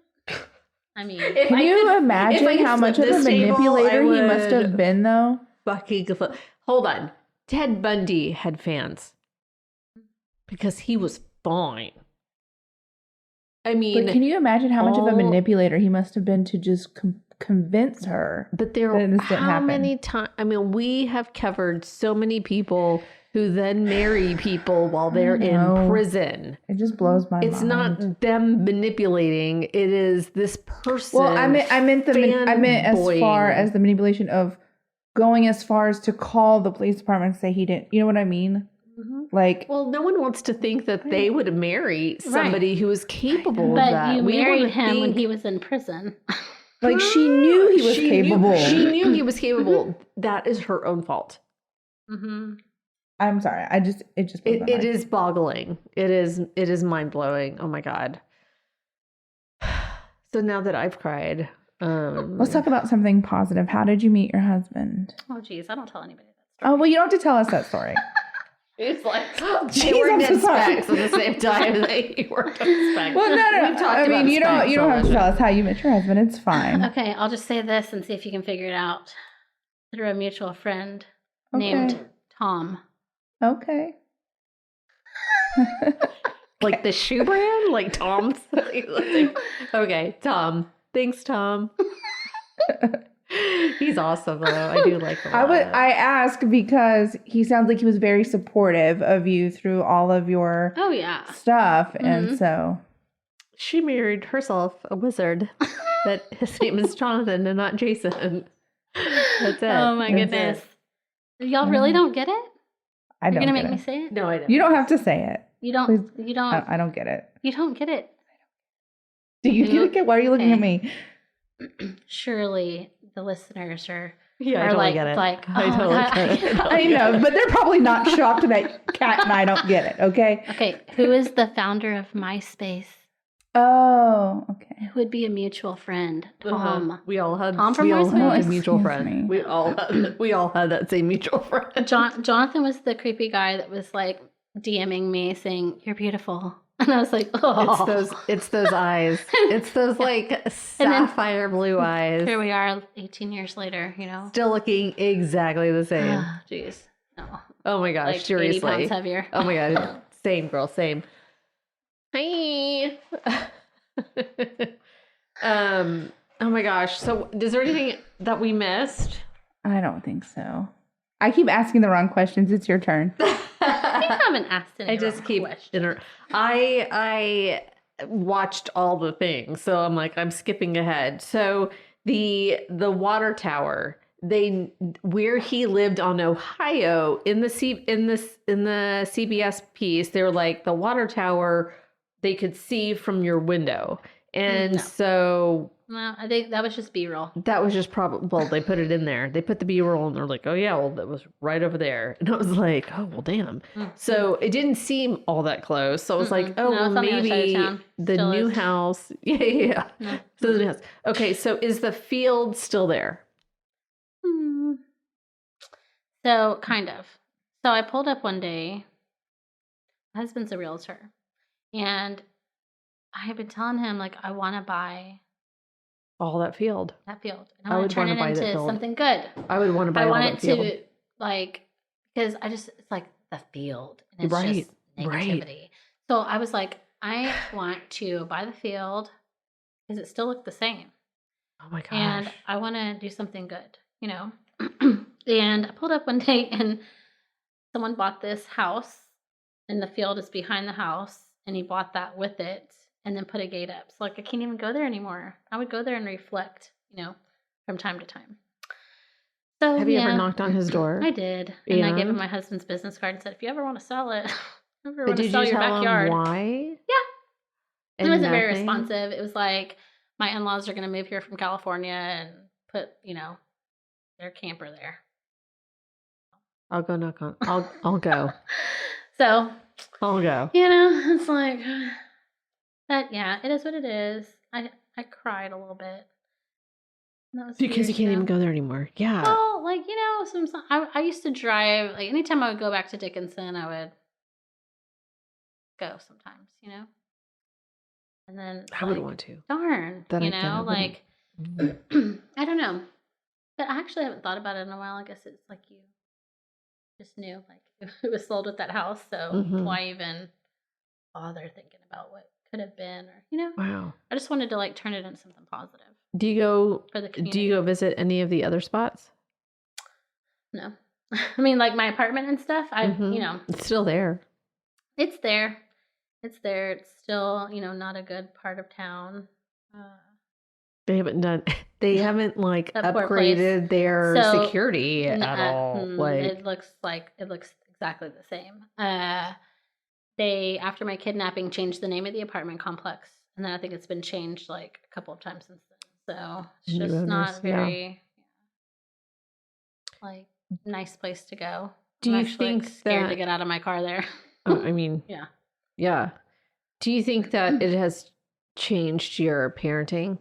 Speaker 3: I mean,
Speaker 2: can you imagine how much of a manipulator he must have been, though?
Speaker 1: Hold on. Ted Bundy had fans because he was fine. I mean,
Speaker 2: but can you imagine how much of a manipulator he must have been to just convince her?
Speaker 1: But there were how many times? I mean, we have covered so many people who then marry people while they're in prison.
Speaker 2: It just blows my mind.
Speaker 1: It's not them manipulating. It is this person.
Speaker 2: Well, I meant as far as the manipulation of going as far as to call the police department and say he didn't. You know what I mean? Mm-hmm.
Speaker 1: Well, no one wants to think that they would marry somebody who is capable of that.
Speaker 3: But you married him when he was in prison.
Speaker 2: She knew he was capable.
Speaker 1: She knew he was capable. That is her own fault.
Speaker 3: Mm-hmm.
Speaker 2: I'm sorry. It
Speaker 1: is boggling. It is mind blowing. Oh my God. So now that I've cried,
Speaker 2: let's talk about something positive. How did you meet your husband?
Speaker 3: Oh geez, I don't tell anybody that story.
Speaker 2: Oh well, you don't have to tell us that story.
Speaker 1: It's like they worked at Specs at the same time that you worked at Specs.
Speaker 2: Well, no. I mean, you don't have to tell us how you met your husband. It's fine.
Speaker 3: Okay, I'll just say this and see if you can figure it out. Through a mutual friend named Tom.
Speaker 2: Okay.
Speaker 1: Like the shoe brand? Like Tom's? Okay, Tom. Thanks, Tom. He's awesome, though. I do like him.
Speaker 2: I ask because he sounds like he was very supportive of you through all of your stuff. Mm-hmm. And so
Speaker 1: she married herself a wizard that his name is Jonathan and not Jason. That's it.
Speaker 3: Oh my goodness. Y'all really don't get it?
Speaker 2: I don't.
Speaker 3: You're gonna make me say it?
Speaker 1: No, I don't.
Speaker 2: You don't have to say it.
Speaker 3: You don't. You don't.
Speaker 2: I don't get it.
Speaker 3: You don't get it.
Speaker 2: Do you get it? Why are you looking at me?
Speaker 3: Surely the listeners are
Speaker 1: I totally get it.
Speaker 3: I totally get it.
Speaker 2: I know, but they're probably not shocked that Kat and I don't get it. Okay.
Speaker 3: Okay. Who is the founder of MySpace?
Speaker 2: Oh, okay.
Speaker 3: Who would be a mutual friend? Tom.
Speaker 1: We all had
Speaker 3: Tom from MySpace.
Speaker 1: A mutual friend. We all had that same mutual friend.
Speaker 3: Jonathan was the creepy guy that was like DMing me saying, "You're beautiful." And I was like, oh.
Speaker 1: It's those eyes. It's those like sapphire blue eyes.
Speaker 3: Here we are 18 years later,
Speaker 1: Still looking exactly the same.
Speaker 3: Jeez. No.
Speaker 1: Oh my gosh,
Speaker 3: like
Speaker 1: seriously.
Speaker 3: 80 pounds heavier.
Speaker 1: Oh my God. Same, girl, same. Hi. Oh my gosh. So is there anything that we missed?
Speaker 2: I don't think so. I keep asking the wrong questions. It's your turn.
Speaker 3: I haven't asked any
Speaker 1: I just keep I watched all the things, so I'm skipping ahead. So the water tower, where he lived on Ohio in the CBS piece, they're like the water tower they could see from your window. And so
Speaker 3: well, I think that was just B-roll.
Speaker 1: that was just probably, well, they put it in there. They put the B-roll and they're like, oh yeah, well, that was right over there. And I was like, oh, well, damn. So it didn't seem all that close. So I was like, oh, well,
Speaker 3: it's on the other side of
Speaker 1: maybe
Speaker 3: town.
Speaker 1: the
Speaker 3: Still
Speaker 1: new
Speaker 3: is.
Speaker 1: house. Yeah.
Speaker 3: No.
Speaker 1: So the new house. Okay, so is the field still there?
Speaker 3: So kind of. So I pulled up one day. My husband's a realtor. And I have been telling him, like, I want to buy
Speaker 1: All that field.
Speaker 3: that field. And
Speaker 1: I
Speaker 3: I want
Speaker 1: would
Speaker 3: to turn
Speaker 1: wanna
Speaker 3: it
Speaker 1: buy that
Speaker 3: into
Speaker 1: field.
Speaker 3: something good.
Speaker 1: I would want to buy
Speaker 3: I
Speaker 1: all
Speaker 3: want
Speaker 1: that
Speaker 3: it
Speaker 1: field.
Speaker 3: to, like, because it's like the field. And it's
Speaker 1: Right,
Speaker 3: just negativity. So I was like, I want to buy the field because it still looked the same.
Speaker 1: Oh my gosh.
Speaker 3: And I want to do something good, you know? And I pulled up one day and someone bought this house and the field is behind the house and he bought that with it and then put a gate up. So like I can't even go there anymore. I would go there and reflect, you know, from time to time. So
Speaker 1: Have you ever knocked on his door?
Speaker 3: I did. And I gave him
Speaker 1: And?
Speaker 3: my husband's business card and said, if you ever want to sell it, if you ever
Speaker 1: But
Speaker 3: want to
Speaker 1: did
Speaker 3: sell
Speaker 1: you
Speaker 3: your
Speaker 1: tell
Speaker 3: backyard.
Speaker 1: him why?
Speaker 3: Yeah.
Speaker 1: And
Speaker 3: It wasn't very
Speaker 1: nothing?
Speaker 3: responsive. It was like my in-laws are going to move here from California and put, you know, their camper there.
Speaker 1: I'll go knock on. I'll go.
Speaker 3: So,
Speaker 1: I'll go.
Speaker 3: you know, it's like, but yeah, it is what it is. I cried a little bit. And that was
Speaker 1: Because you
Speaker 3: weird,
Speaker 1: can't even
Speaker 3: know?
Speaker 1: go there anymore. Yeah.
Speaker 3: Well, like, you know, I used to drive, like anytime I would go back to Dickinson, I would go sometimes, you know? And then it's
Speaker 1: I would
Speaker 3: like,
Speaker 1: want to.
Speaker 3: darn,
Speaker 1: That
Speaker 3: you
Speaker 1: I
Speaker 3: know,
Speaker 1: wouldn't.
Speaker 3: like, I don't know. But I actually haven't thought about it in a while. I guess it's like you just knew, like, it was sold with that house, so
Speaker 1: Mhm.
Speaker 3: why even bother thinking about what could have been, or, you know?
Speaker 1: Wow.
Speaker 3: I just wanted to, like, turn it into something positive
Speaker 1: Do you go?
Speaker 3: for the community.
Speaker 1: Do you go visit any of the other spots?
Speaker 3: No. I mean, like, my apartment and stuff,
Speaker 1: Mhm.
Speaker 3: you know,
Speaker 1: It's still there.
Speaker 3: it's there. It's there. It's still, you know, not a good part of town.
Speaker 1: They haven't done. They haven't like
Speaker 3: That poor place.
Speaker 1: upgraded their
Speaker 3: So,
Speaker 1: security at all. Like
Speaker 3: it looks exactly the same. They, after my kidnapping, changed the name of the apartment complex, and then I think it's been changed like a couple of times since then. So it's
Speaker 1: New
Speaker 3: just
Speaker 1: owners,
Speaker 3: not
Speaker 1: yeah.
Speaker 3: very like nice place to go.
Speaker 1: Do
Speaker 3: I'm
Speaker 1: you
Speaker 3: actually, like,
Speaker 1: think
Speaker 3: scared to
Speaker 1: that-
Speaker 3: get out of my car there?
Speaker 1: I mean,
Speaker 3: Yeah.
Speaker 1: yeah. Do you think that it has changed your parenting?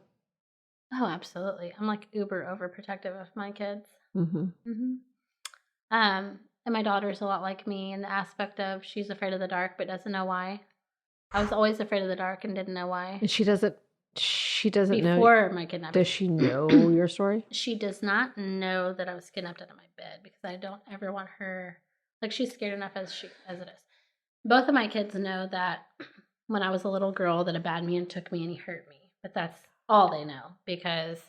Speaker 3: Oh, absolutely. I'm like uber overprotective of my kids.
Speaker 1: Mm-hmm.
Speaker 3: And my daughter's a lot like me in the aspect of she's afraid of the dark but doesn't know why. I was always afraid of the dark and didn't know why.
Speaker 1: And she doesn't know.
Speaker 3: Before my kidnapping.
Speaker 1: Does she know your story?
Speaker 3: She does not know that I was kidnapped out of my bed because I don't ever want her, like, she's scared enough as it is. Both of my kids know that when I was a little girl that a bad man took me and he hurt me, but that's all they know because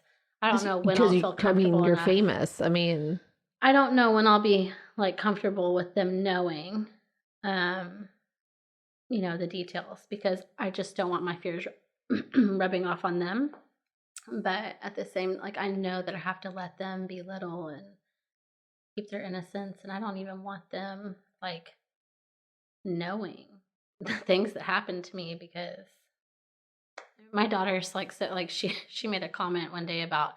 Speaker 3: I don't know when I'll feel comfortable
Speaker 1: you're
Speaker 3: enough.
Speaker 1: famous. I mean,
Speaker 3: I don't know when I'll be like comfortable with them knowing, you know, the details because I just don't want my fears rubbing off on them. But at the same, like, I know that I have to let them be little and keep their innocence, and I don't even want them like knowing the things that happened to me because my daughter's like, so like she made a comment one day about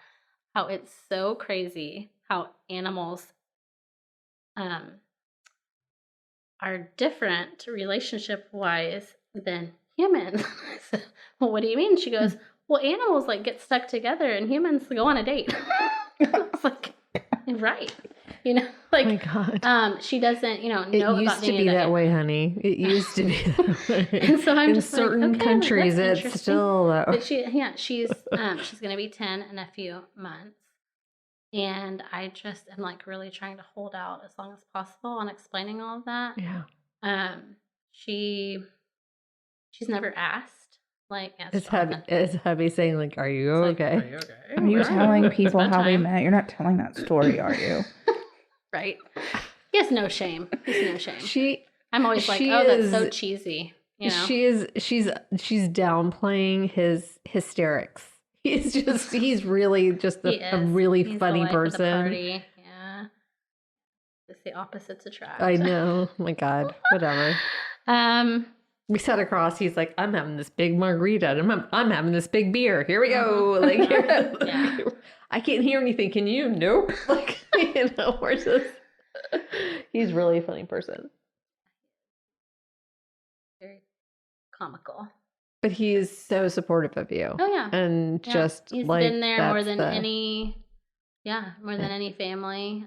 Speaker 3: how it's so crazy how animals are different relationship wise than humans. I said, well, what do you mean? She goes, well, animals like get stuck together and humans go on a date. I was like, right. You know, like,
Speaker 1: oh my God.
Speaker 3: She doesn't, you know
Speaker 1: It
Speaker 3: about
Speaker 1: used to
Speaker 3: any
Speaker 1: be
Speaker 3: of
Speaker 1: that way, honey. It used to be that way.
Speaker 3: And so I'm
Speaker 1: in
Speaker 3: just like,
Speaker 1: certain
Speaker 3: okay,
Speaker 1: countries,
Speaker 3: that's
Speaker 1: it's
Speaker 3: interesting.
Speaker 1: still that way.
Speaker 3: But she's going to be 10 in a few months. And I just am like really trying to hold out as long as possible on explaining all of that.
Speaker 1: Yeah.
Speaker 3: She's never asked. Like,
Speaker 1: It's hubby saying like, "Are you
Speaker 3: It's like,
Speaker 1: okay?"
Speaker 3: are you okay?
Speaker 2: Are you telling people
Speaker 3: It's
Speaker 2: how we
Speaker 3: bedtime.
Speaker 2: met? You're not telling that story, are you?
Speaker 3: Right? He has no shame. He's no shame. I'm always like,
Speaker 1: she
Speaker 3: oh, that's so
Speaker 1: is-
Speaker 3: cheesy. You know?
Speaker 1: She's downplaying his hysterics. He's really just
Speaker 3: He
Speaker 1: a
Speaker 3: is.
Speaker 1: really
Speaker 3: He's the
Speaker 1: funny
Speaker 3: life of the
Speaker 1: person.
Speaker 3: party. Yeah. It's the opposites attract.
Speaker 1: I know. Oh my God. Whatever. We sat across. He's like, I'm having this big margarita. And I'm having this big beer. Here we go. Like,
Speaker 3: Yeah.
Speaker 1: I can't hear anything. Can you? Nope. Like, we're just. He's really a funny person.
Speaker 3: Very comical.
Speaker 1: But he's so supportive of you.
Speaker 3: Oh yeah.
Speaker 1: And
Speaker 3: Yeah.
Speaker 1: just
Speaker 3: He's
Speaker 1: like
Speaker 3: been there more than
Speaker 1: any.
Speaker 3: more than any family.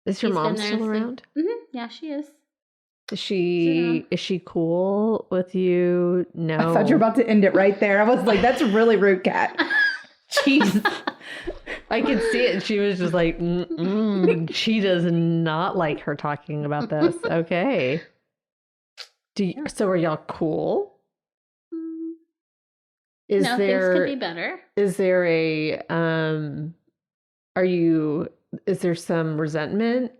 Speaker 1: Is your
Speaker 3: he's
Speaker 1: mom
Speaker 3: been there
Speaker 1: still around?
Speaker 3: Yeah, she is.
Speaker 1: Is she cool with you? No.
Speaker 2: I thought you were about to end it right there. I was like, that's really rude, Kat. Jeez.
Speaker 1: I could see it. She was just like, she does not like her talking about this. Okay. So are y'all cool?
Speaker 3: Things could be better.
Speaker 1: Is there is there some resentment?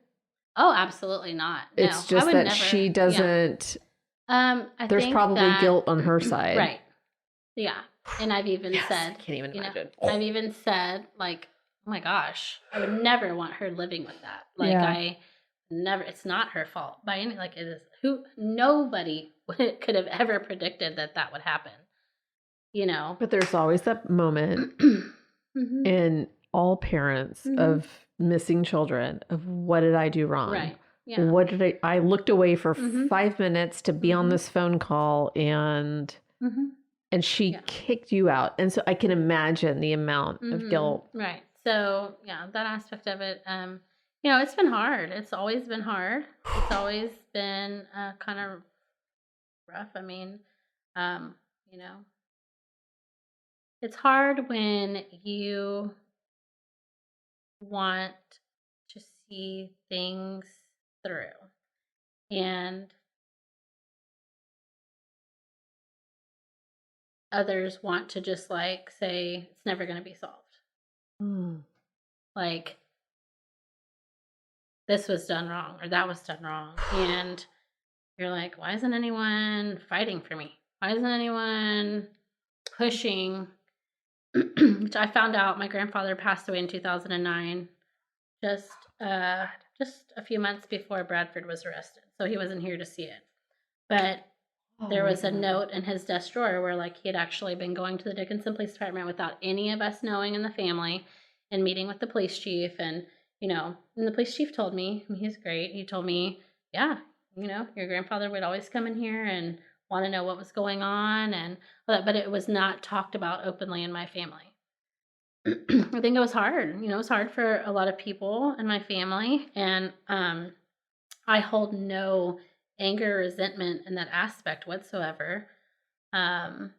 Speaker 3: Oh, absolutely not. No,
Speaker 1: it's just that she doesn't.
Speaker 3: Yeah.
Speaker 1: There's probably guilt on her side.
Speaker 3: Right. Yeah. And I've even said,
Speaker 1: I can't even imagine.
Speaker 3: I've even said, like, oh my gosh, I would never want her living with that. Like, it's not her fault by any, like, it is nobody could have ever predicted that would happen,
Speaker 1: But there's always that moment in all parents of missing children of what did I do wrong?
Speaker 3: Right. Yeah.
Speaker 1: What did I looked away for 5 minutes to be on this phone call and she kicked you out. And so I can imagine the amount of guilt.
Speaker 3: Right. So yeah, that aspect of it, it's been hard. It's always been hard. It's always been kind of rough. I mean, it's hard when you want to see things through and others want to just like say it's never going to be solved. Like, this was done wrong or that was done wrong. And you're like, why isn't anyone fighting for me? Why isn't anyone pushing? Which I found out my grandfather passed away in 2009, just a few months before Bradford was arrested. So he wasn't here to see it. But there was a note in his desk drawer where, like, he had actually been going to the Dickinson Police Department without any of us knowing in the family and meeting with the police chief. And, and the police chief told me, he's great. He told me, yeah, your grandfather would always come in here and want to know what was going on. But it was not talked about openly in my family. I think it was hard. It was hard for a lot of people in my family. And I hold no anger or resentment in that aspect whatsoever.
Speaker 1: But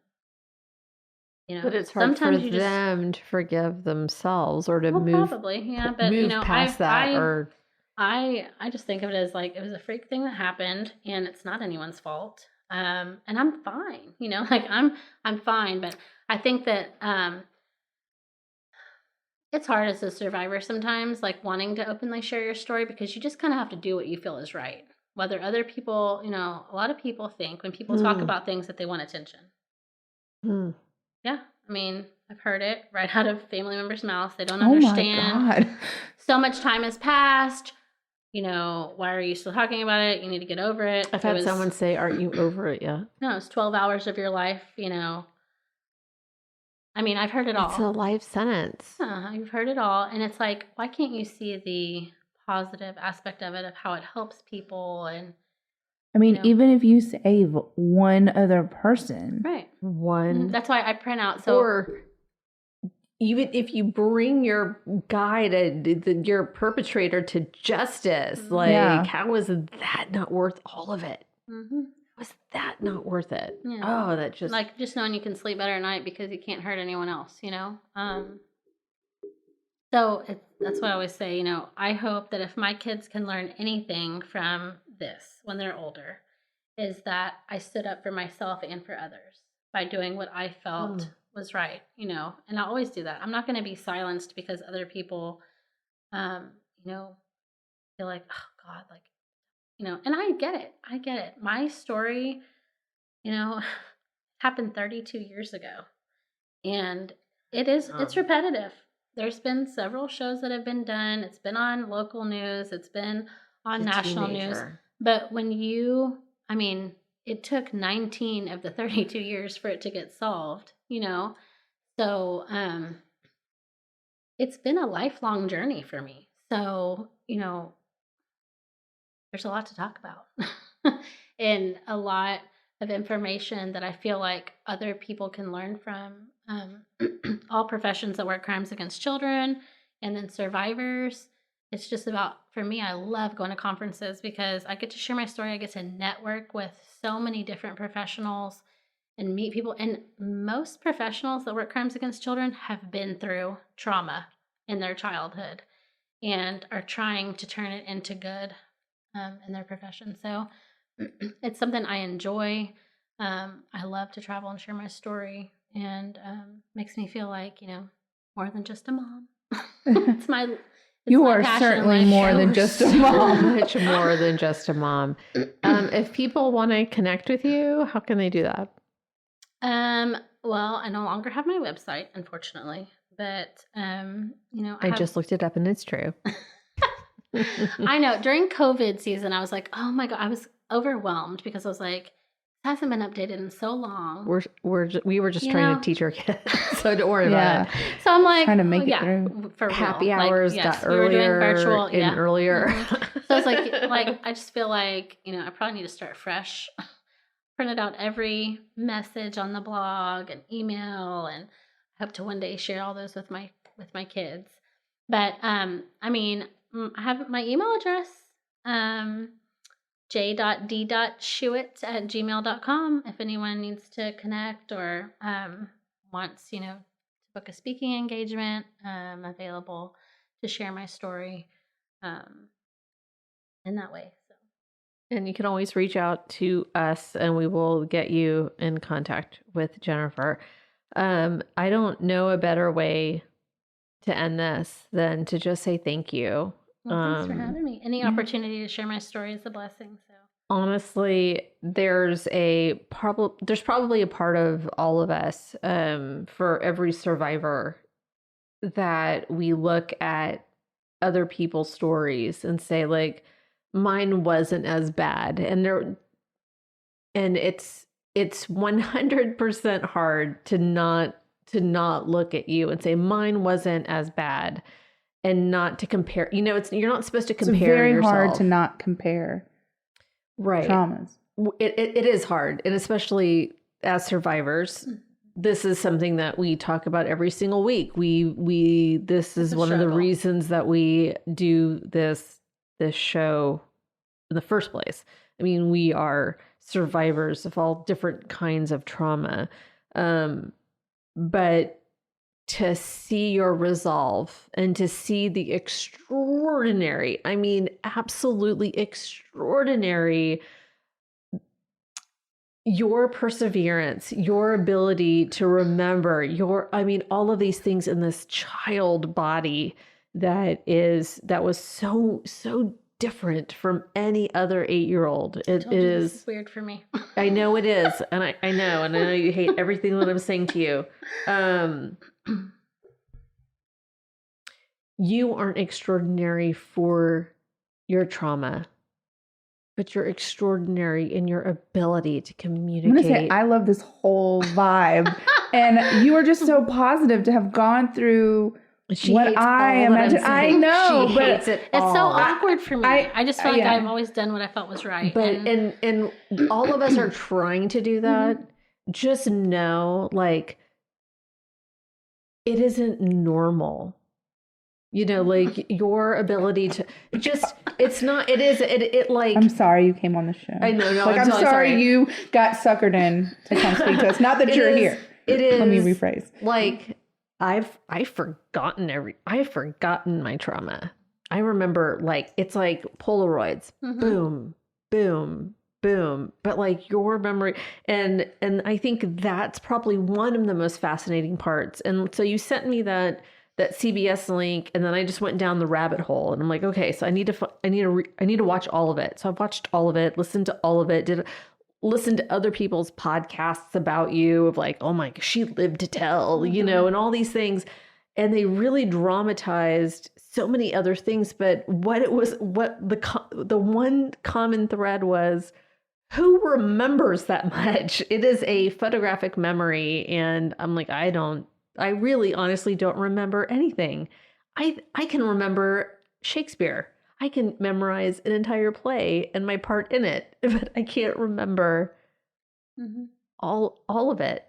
Speaker 1: it's hard for them to forgive themselves or to move
Speaker 3: probably, yeah. But
Speaker 1: move past that.
Speaker 3: I just think of it as like it was a freak thing that happened, and it's not anyone's fault. And I'm fine. Like I'm fine. But I think that it's hard as a survivor sometimes, like wanting to openly share your story because you just kind of have to do what you feel is right. Whether other people, a lot of people think when people talk about things that they want attention. Yeah. I mean, I've heard it right out of family members' mouths. They don't understand.
Speaker 2: Oh my God.
Speaker 3: So much time has passed. Why are you still talking about it? You need to get over it.
Speaker 1: I've had someone say, aren't you over it yet?
Speaker 3: No, it's 12 hours of your life, I mean, I've heard it all.
Speaker 1: It's a life sentence.
Speaker 3: You've heard it all. And it's like, why can't you see the positive aspect of it, of how it helps people? And
Speaker 2: I mean, even if you save one other person.
Speaker 3: Right.
Speaker 1: One.
Speaker 3: That's why I print out.
Speaker 1: Or even if you bring your guy your perpetrator to justice, how is that not worth all of it? Was that not worth it?
Speaker 3: Yeah.
Speaker 1: Oh, that just...
Speaker 3: Like, just knowing you can sleep better at night because you can't hurt anyone else, So that's what I always say, I hope that if my kids can learn anything from this when they're older, is that I stood up for myself and for others by doing what I felt was right, and I always do that. I'm not going to be silenced because other people, feel like, oh God, like, and I get it. My story, happened 32 years ago. And it's repetitive. There's been several shows that have been done. It's been on local news. It's been on national news. But it took 19 of the 32 years for it to get solved, So it's been a lifelong journey for me. So, there's a lot to talk about and a lot of information that I feel like other people can learn from. All professions that work crimes against children and then survivors. It's just about, for me, I love going to conferences because I get to share my story. I get to network with so many different professionals and meet people. And most professionals that work crimes against children have been through trauma in their childhood and are trying to turn it into good in their profession. So it's something I enjoy. I love to travel and share my story, and makes me feel like, more than just a mom.
Speaker 2: You are certainly more than just a mom.
Speaker 4: Much more than just a mom. If people want to connect with you, how can they do that?
Speaker 3: Well, I no longer have my website, unfortunately, but
Speaker 4: I just looked it up and it's true.
Speaker 3: I know during COVID season, I was like, oh my God, I was overwhelmed because I was like, it hasn't been updated in so long.
Speaker 4: We were just trying to teach our kids, so don't worry about it.
Speaker 3: So I'm like,
Speaker 2: trying to make it through.
Speaker 3: For
Speaker 4: happy
Speaker 3: real.
Speaker 4: hours got earlier,
Speaker 3: virtual,
Speaker 4: and earlier.
Speaker 3: Mm-hmm. So it's like I just feel like I probably need to start fresh. Printed out every message on the blog and email, and I hope to one day share all those with my kids. But I have my email address. j.d.schuett@gmail.com if anyone needs to connect or wants, to book a speaking engagement. I'm available to share my story in that way. So.
Speaker 4: And you can always reach out to us and we will get you in contact with Jennifer. I don't know a better way to end this than to just say thank you.
Speaker 3: Well, thanks for having me. Any opportunity to share my story is a blessing. So
Speaker 4: honestly, there's probably a part of all of us, for every survivor, that we look at other people's stories and say, like, mine wasn't as bad, and it's 100% hard to not look at you and say mine wasn't as bad. And not to compare, you're not supposed to compare.
Speaker 2: It's very
Speaker 4: yourself.
Speaker 2: hard to not compare,
Speaker 4: right?
Speaker 2: Traumas.
Speaker 4: It is hard, and especially as survivors, this is something that we talk about every single week. This is one of the reasons that we do this show in the first place. I mean, we are survivors of all different kinds of trauma, but to see your resolve and to see the extraordinary, absolutely extraordinary, your perseverance, your ability to remember all of these things in this child body that was so different from any other 8-year-old. It is.
Speaker 3: This is weird for me.
Speaker 4: I know it is. And I know you hate everything that I'm saying to you. You aren't extraordinary for your trauma, but you're extraordinary in your ability to communicate.
Speaker 2: I'm going to say, I love this whole vibe. And you are just so positive to have gone through what I imagine. I know, but
Speaker 3: it's so awkward for me. I just feel like I've always done what I felt was right.
Speaker 4: But and all of us are trying to do that. Just know, like, it isn't normal. Like your ability to it's not, it is, it like.
Speaker 2: I'm sorry you came on the show.
Speaker 4: I know, no,
Speaker 2: like, I'm sorry you got suckered in to come speak to us. Not that you're here.
Speaker 4: It is.
Speaker 2: Let me rephrase.
Speaker 4: Like, I've forgotten my trauma. I remember, like, it's like Polaroids, boom, boom, boom. But like your memory, and I think that's probably one of the most fascinating parts. And so you sent me that CBS link, and then I just went down the rabbit hole, and I'm like, okay, so I need to watch all of it. So I've watched all of it, listened to all of it,
Speaker 1: listen to other people's podcasts about you of like, oh my, she lived to tell, you know, and all these things. And they really dramatized so many other things. But what the one common thread was, who remembers that much? It is a photographic memory. And I'm like, I really honestly don't remember anything. I can remember Shakespeare. I can memorize an entire play and my part in it, but I can't remember all of it.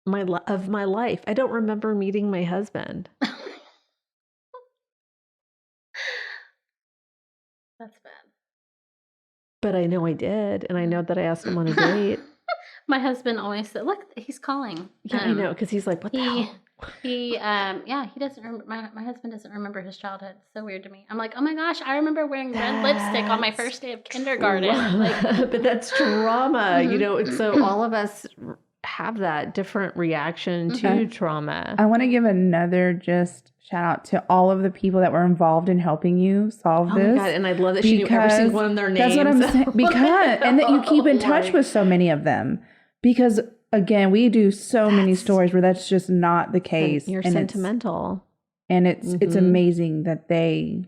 Speaker 1: Of my life. I don't remember meeting my husband.
Speaker 3: That's bad.
Speaker 1: But I know I did, and I know that I asked him on a date.
Speaker 3: My husband always said, "Look, he's calling."
Speaker 1: Yeah, I know, because he's like, "What the hell?"
Speaker 3: He doesn't remember. My husband doesn't remember his childhood. It's so weird to me. I'm like, oh my gosh, I remember wearing red lipstick on my first day of kindergarten. Like,
Speaker 1: but that's trauma, you know. And so all of us have that different reaction to trauma.
Speaker 2: I want to give another just shout out to all of the people that were involved in helping you solve this.
Speaker 1: Oh my God, and I love that she knew every single one of their names.
Speaker 2: That's what I'm saying. Because, and that you keep in touch with so many of them. Because again, we do so many stories where that's just not the case.
Speaker 1: You're sentimental.
Speaker 2: It's amazing that they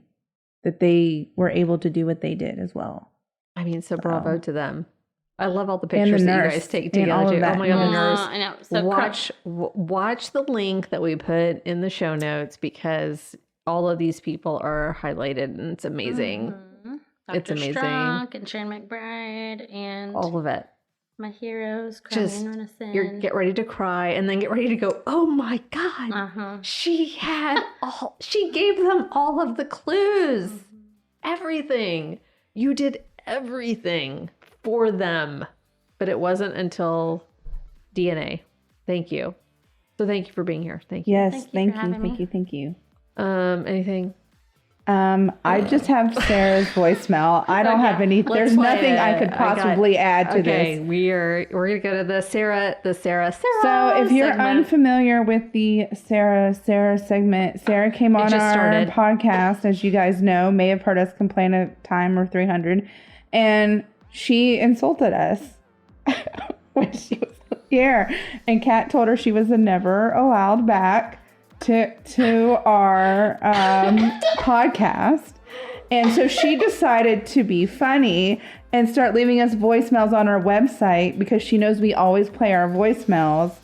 Speaker 2: were able to do what they did as well.
Speaker 1: I mean, so bravo to them. I love all the pictures that you guys take together. Oh my God, the nurse.
Speaker 3: I know. So
Speaker 1: watch the link that we put in the show notes, because all of these people are highlighted and it's amazing. It's amazing.
Speaker 3: Strunk and Sharon McBride and
Speaker 1: all of it.
Speaker 3: My heroes,
Speaker 1: Just get ready to cry and then get ready to go, oh my God. She gave them all of the clues. Everything. You did everything for them. But it wasn't until DNA. Thank you. So thank you for being here. Thank you.
Speaker 2: Yes, thank you.
Speaker 1: Anything?
Speaker 2: I just have Sarah's voicemail. I don't have any. There's nothing I could possibly add to this.
Speaker 1: We're gonna go to the Sarah.
Speaker 2: So if you're unfamiliar with the Sarah segment, Sarah came on our podcast, as you guys know, may have heard us complain a time or 300, and she insulted us when she was here. And Kat told her she was never allowed back to our podcast. And so she decided to be funny and start leaving us voicemails on our website, because she knows we always play our voicemails,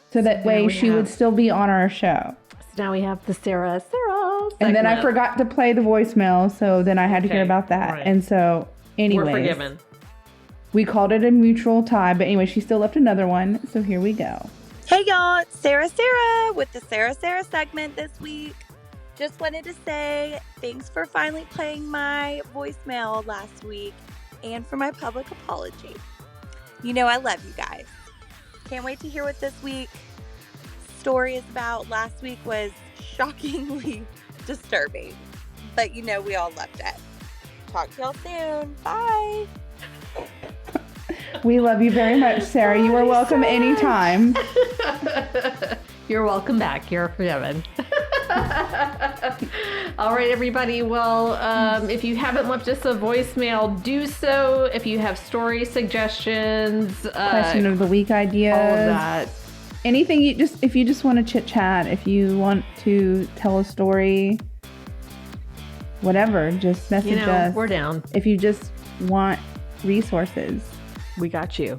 Speaker 2: so that way she would still be on our show.
Speaker 1: So now we have the Sarah segment.
Speaker 2: And then I forgot to play the voicemail, so then I had to hear about that. Right. And so anyways,
Speaker 1: we're forgiven.
Speaker 2: We called it a mutual tie, but anyway, she still left another one, so here we go.
Speaker 5: Hey y'all, it's Sarah with the Sarah segment this week. Just wanted to say thanks for finally playing my voicemail last week and for my public apology. You know I love you guys. Can't wait to hear what this week's story is about. Last week was shockingly disturbing, but you know we all loved it. Talk to y'all soon. Bye.
Speaker 2: We love you very much, Sarah. You are welcome anytime.
Speaker 1: You're welcome back. You're forgiven. All right, everybody. Well, if you haven't left us a voicemail, do so. If you have story suggestions,
Speaker 2: question of the week ideas,
Speaker 1: all of that.
Speaker 2: Anything if you just want to chit chat, if you want to tell a story, whatever, just message us.
Speaker 1: We're down.
Speaker 2: If you just want resources,
Speaker 1: we got you.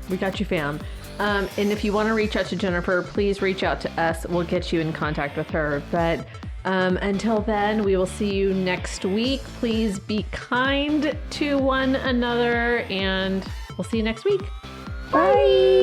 Speaker 1: We got you, fam. And if you want to reach out to Jennifer, please reach out to us. We'll get you in contact with her. But until then, we will see you next week. Please be kind to one another, and we'll see you next week.
Speaker 2: Bye.